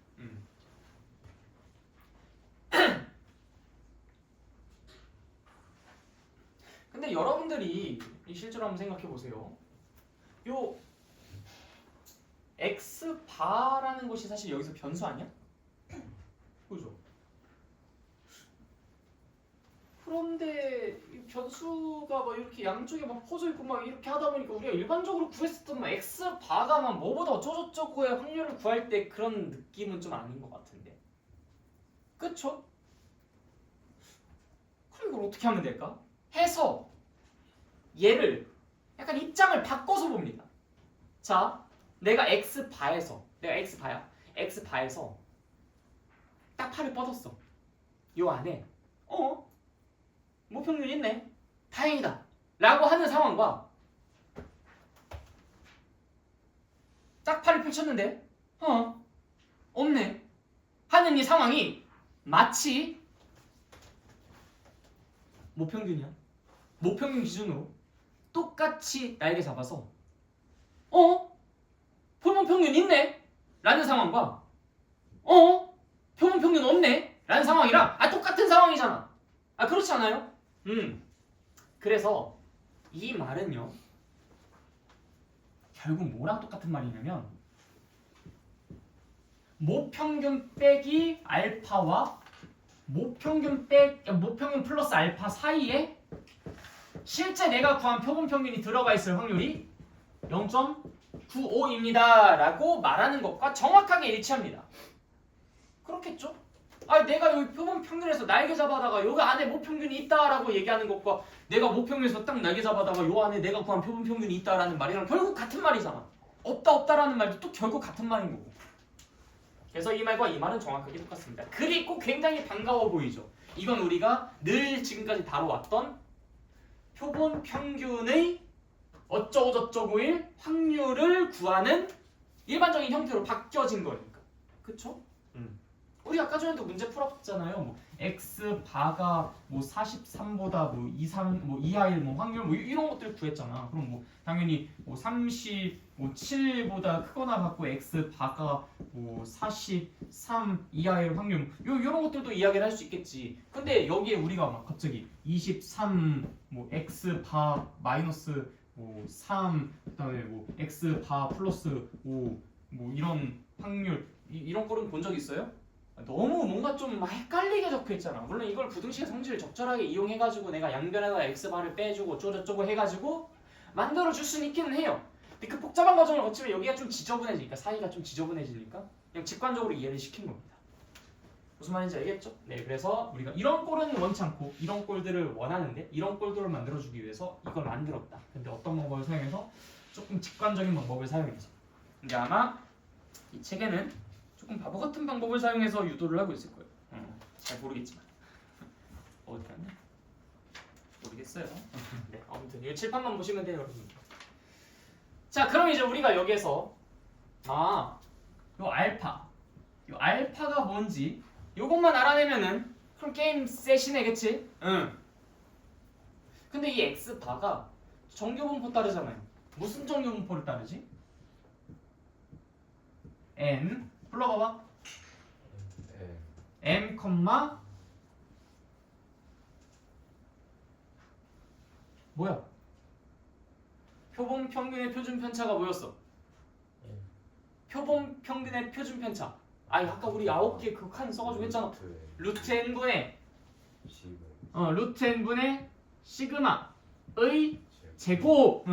근데 여러분들이 실제로 한번 생각해 보세요. 요 x 바라는 것이 사실 여기서 변수 아니야? 그죠? 그런데 이 변수가 막 이렇게 양쪽에 막 퍼져 있고 막 이렇게 하다 보니까 우리가 일반적으로 구했었던 막 x 바가 막 뭐보다 어쩌고저쩌고의 확률을 구할 때 그런 느낌은 좀 아닌 것 같은데, 그쵸? 그럼 이걸 어떻게 하면 될까? 해서 얘를 약간 입장을 바꿔서 봅니다. 자, 내가 x바에서 딱 팔을 뻗었어. 요 안에 모평균 있네. 다행이다. 라고 하는 상황과 딱 팔을 펼쳤는데 없네. 하는 이 상황이 마치 모평균이야. 모평균 기준으로 똑같이 날개 잡아서 표본 평균 있네. 라는 상황과 표본 평균 없네. 라는 상황이랑 똑같은 상황이잖아. 그렇지 않아요? 그래서 이 말은요 결국 뭐랑 똑같은 말이냐면 모평균 빼기 알파와 모평균 플러스 알파 사이에 실제 내가 구한 표본 평균이 들어가 있을 확률이 0.95입니다 라고 말하는 것과 정확하게 일치합니다. 그렇겠죠? 아, 내가 여기 표본 평균에서 날개 잡아다가 여기 안에 모평균이 있다라고 얘기하는 것과 내가 모평균에서 딱 날개 잡아다가 요 안에 내가 구한 표본 평균이 있다라는 말이랑 결국 같은 말이잖아. 없다라는 말도 또 결국 같은 말인 거고. 그래서 이 말과 이 말은 정확하게 똑같습니다. 그리고 굉장히 반가워 보이죠. 이건 우리가 늘 지금까지 다뤄왔던 표본 평균의 어쩌고저쩌고일 확률을 구하는 일반적인 형태로 바뀌어진 거니까. 그쵸? 우리 아까 전에도 문제 풀었잖아요. 뭐 x 바가 뭐 43보다 뭐 이하일 뭐 확률 뭐 이런 것들 구했잖아. 그럼 뭐 당연히 뭐 37보다 크거나 같고 x 바가 뭐 43 이하일 확률 이런 것들도 이야기를 할 수 있겠지. 근데 여기에 우리가 막 갑자기 23 뭐 x 바 마이너스 뭐 3 그다음에 뭐 x 바 플러스 5 뭐 이런 확률 이런 거는 본 적 있어요? 너무 뭔가 좀 헷갈리게 적혀있잖아. 물론 이걸 부등식의 성질을 적절하게 이용해가지고 내가 양변에다 x바를 빼주고 어쩌고저쩌고 해가지고 만들어줄 수는 있기는 해요. 근데 그 복잡한 과정을 거치면 여기가 좀 지저분해지니까 사이가 좀 지저분해지니까 그냥 직관적으로 이해를 시킨 겁니다. 무슨 말인지 알겠죠? 네, 그래서 우리가 이런 꼴은 원치 않고 이런 꼴들을 원하는데 이런 꼴들을 만들어주기 위해서 이걸 만들었다. 근데 어떤 방법을 사용해서? 조금 직관적인 방법을 사용해서. 근데 아마 이 책에는 조금 바보 같은 방법을 사용해서 유도를 하고 있을 거예요. 잘 모르겠지만 어디 갔나? 모르겠어요. 네, 아무튼 이 칠판만 보시면 돼요, 여러분. 자, 그럼 이제 우리가 여기에서 요 알파가 뭔지 요것만 알아내면은 그럼 게임 셋이네, 그치? 응. 근데 이 x 바가 정교분포 따르잖아요. 무슨 정교분포를 따르지? n 불러봐봐. m, 뭐야? 표본 평균의 표준 편차가 뭐였어? 표본 평균의 표준 편차. 아니 아까 우리 9개 그 칸 써가지고 했잖아. 루트 n분의 루트 n분의 시그마의 제곱.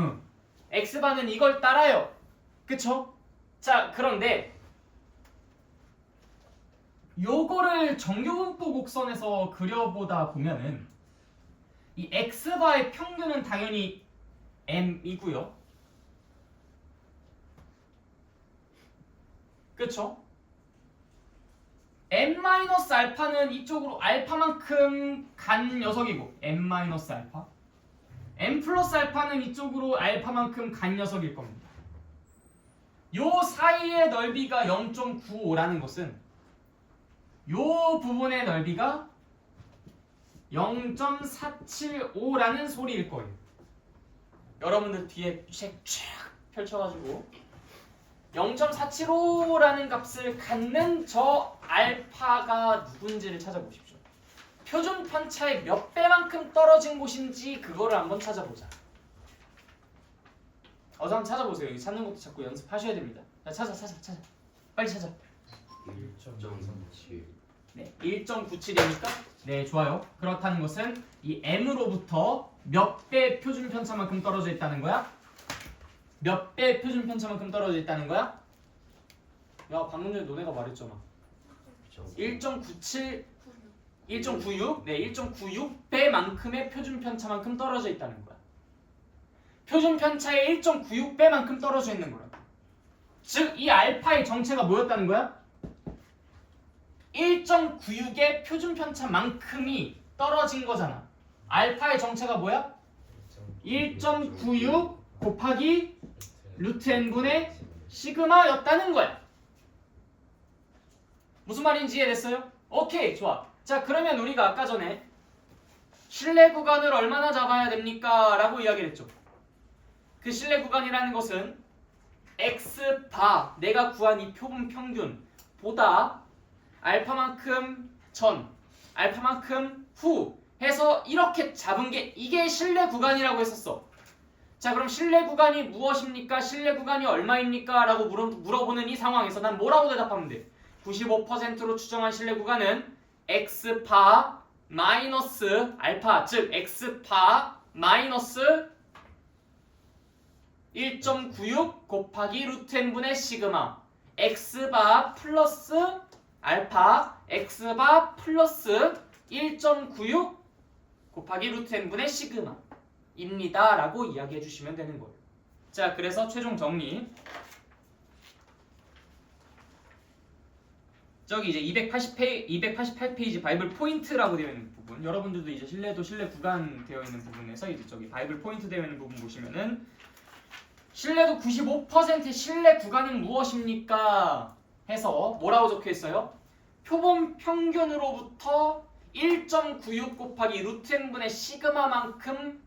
x바는 이걸 따라요. 그쵸? 자, 그런데 요거를 정교분포 곡선에서 그려보다 보면은 이 x바의 평균은 당연히 m이고요. 그쵸? m-알파는 이쪽으로 알파만큼 간 녀석이고 m-알파 m+알파는 이쪽으로 알파만큼 간 녀석일 겁니다. 요 사이의 넓이가 0.95라는 것은 요 부분의 넓이가 0.475라는 소리일 거예요. 여러분들 뒤에 책 쫙 펼쳐가지고 0.475라는 값을 갖는 저 알파가 누군지를 찾아보십시오. 표준 편차의 몇 배만큼 떨어진 곳인지 그거를 한번 찾아보자. 어서 한번 찾아보세요. 여기 찾는 것도 자꾸 연습하셔야 됩니다. 자, 찾아. 빨리 찾아. 1.37. 네, 1.97이니까 네, 좋아요. 그렇다는 것은 이 m으로부터 몇 배 표준 편차만큼 떨어져 있다는 거야? 몇 배 표준 편차만큼 떨어져 있다는 거야? 야, 방금 전에 너네가 말했잖아. 1.97, 1.96? 네, 1.96배만큼의 표준 편차만큼 떨어져 있다는 거야. 표준 편차의 1.96배만큼 떨어져 있는 거야. 즉, 이 알파의 정체가 뭐였다는 거야? 1.96의 표준 편차만큼이 떨어진 거잖아. 알파의 정체가 뭐야? 1.96 곱하기 루트 n분의 시그마였다는 거야. 무슨 말인지 이해됐어요? 오케이, 좋아. 자, 그러면 우리가 아까 전에 신뢰 구간을 얼마나 잡아야 됩니까? 라고 이야기를 했죠. 그 신뢰 구간이라는 것은 x바, 내가 구한 이 표본 평균보다 알파만큼 전, 알파만큼 후 해서 이렇게 잡은 게 이게 신뢰 구간이라고 했었어. 자, 그럼 신뢰 구간이 무엇입니까? 신뢰 구간이 얼마입니까? 라고 물어보는 이 상황에서 난 뭐라고 대답하면 돼? 95%로 추정한 신뢰 구간은 x파 마이너스 알파, 즉 x파 마이너스 1.96 곱하기 루트 n분의 시그마, x바 플러스 알파, x바 플러스 1.96 곱하기 루트 n분의 시그마 입니다 라고 이야기해 주시면 되는 거예요. 자, 그래서 최종 정리. 저기 이제 288페이지 바이블 포인트라고 되어 있는 부분, 여러분들도 이제 신뢰도 신뢰 구간 되어 있는 부분에서 이제 저기 바이블 포인트 되어 있는 부분 보시면은 신뢰도 95%의 신뢰 구간은 무엇입니까? 해서 뭐라고 적혀 있어요? 표본 평균으로부터 1.96 곱하기 루트 n분의 시그마만큼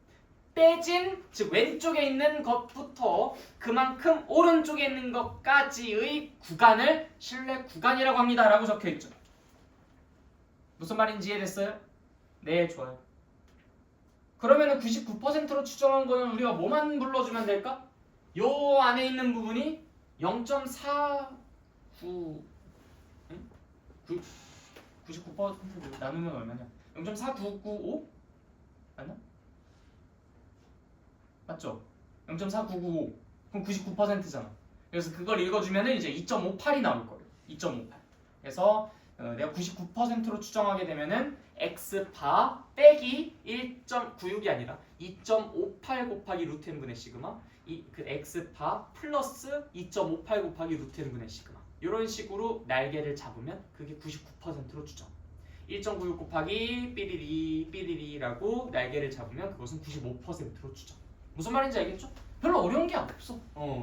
빼진, 즉 왼쪽에 있는 것부터 그만큼 오른쪽에 있는 것까지의 구간을 신뢰 구간이라고 합니다 라고 적혀있죠. 무슨 말인지 이해됐어요? 네, 좋아요. 그러면은 99%로 추정한 거는 우리가 뭐만 불러주면 될까? 요 안에 있는 부분이 0.49 99% 나누면 얼마냐? 0.4995? 맞나? 맞죠? 0.4995 그럼 99%잖아. 그래서 그걸 읽어주면은 이제 2.58이 나올 거예요. 2.58. 그래서 내가 99%로 추정하게 되면은 x바 빼기 1.96이 아니라 2.58 곱하기 루트 n분의 시그마, 그 x바 플러스 2.58 곱하기 루트 n분의 시그마, 이런 식으로 날개를 잡으면 그게 99%로 추정. 1.96 곱하기 삐리리라고 날개를 잡으면 그것은 95%로 추정. 무슨 말인지 알겠죠? 별로 어려운 게 없어.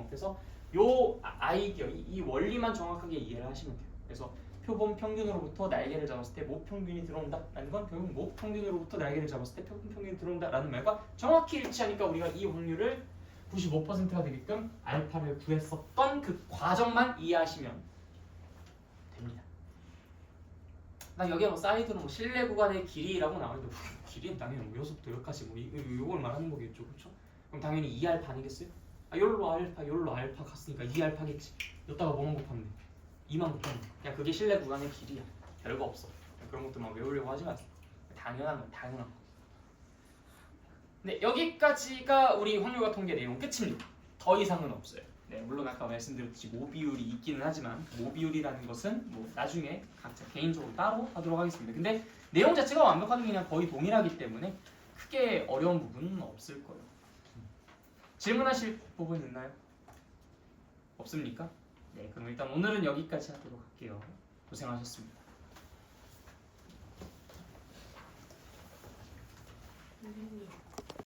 그래서 요 아이디어, 이 원리만 정확하게 이해를 하시면 돼요. 그래서 표본 평균으로부터 날개를 잡았을 때 모평균이 들어온다라는 건 결국 모평균으로부터 날개를 잡았을 때 표본 평균이 들어온다라는 말과 정확히 일치하니까 우리가 이 확률을 95%가 되게끔 알파를 구했었던 그 과정만 이해하시면 됩니다. 나 여기에 뭐 사이드로 뭐 신뢰 구간의 길이라고 나오는데 길이는 당연히 뭐 여기서부터 여기까지 뭐 이걸 말하는 거겠죠, 그렇죠? 그럼 당연히 2알파 아니겠어요? 요럴로 알파 갔으니까 2알파겠지. 여기다가 뭐만 곱하면 돼? 2만 곱하면 돼. 그냥 그게 신뢰 구간의 길이야. 별거 없어. 그런 것도 막 외우려고 하지 마세요. 당연한 거, 당연한 거. 네, 여기까지가 우리 확률과 통계 내용 끝입니다. 더 이상은 없어요. 네, 물론 아까 말씀드렸듯이 모비율이 있기는 하지만 모비율이라는 것은 뭐 나중에 각자 개인적으로 따로 하도록 하겠습니다. 근데 내용 자체가 완벽하게 그냥 거의 동일하기 때문에 크게 어려운 부분은 없을 거예요. 질문하실 부분 있나요? 없습니까? 네, 그럼 일단 오늘은 여기까지 하도록 할게요. 고생하셨습니다. 선생님.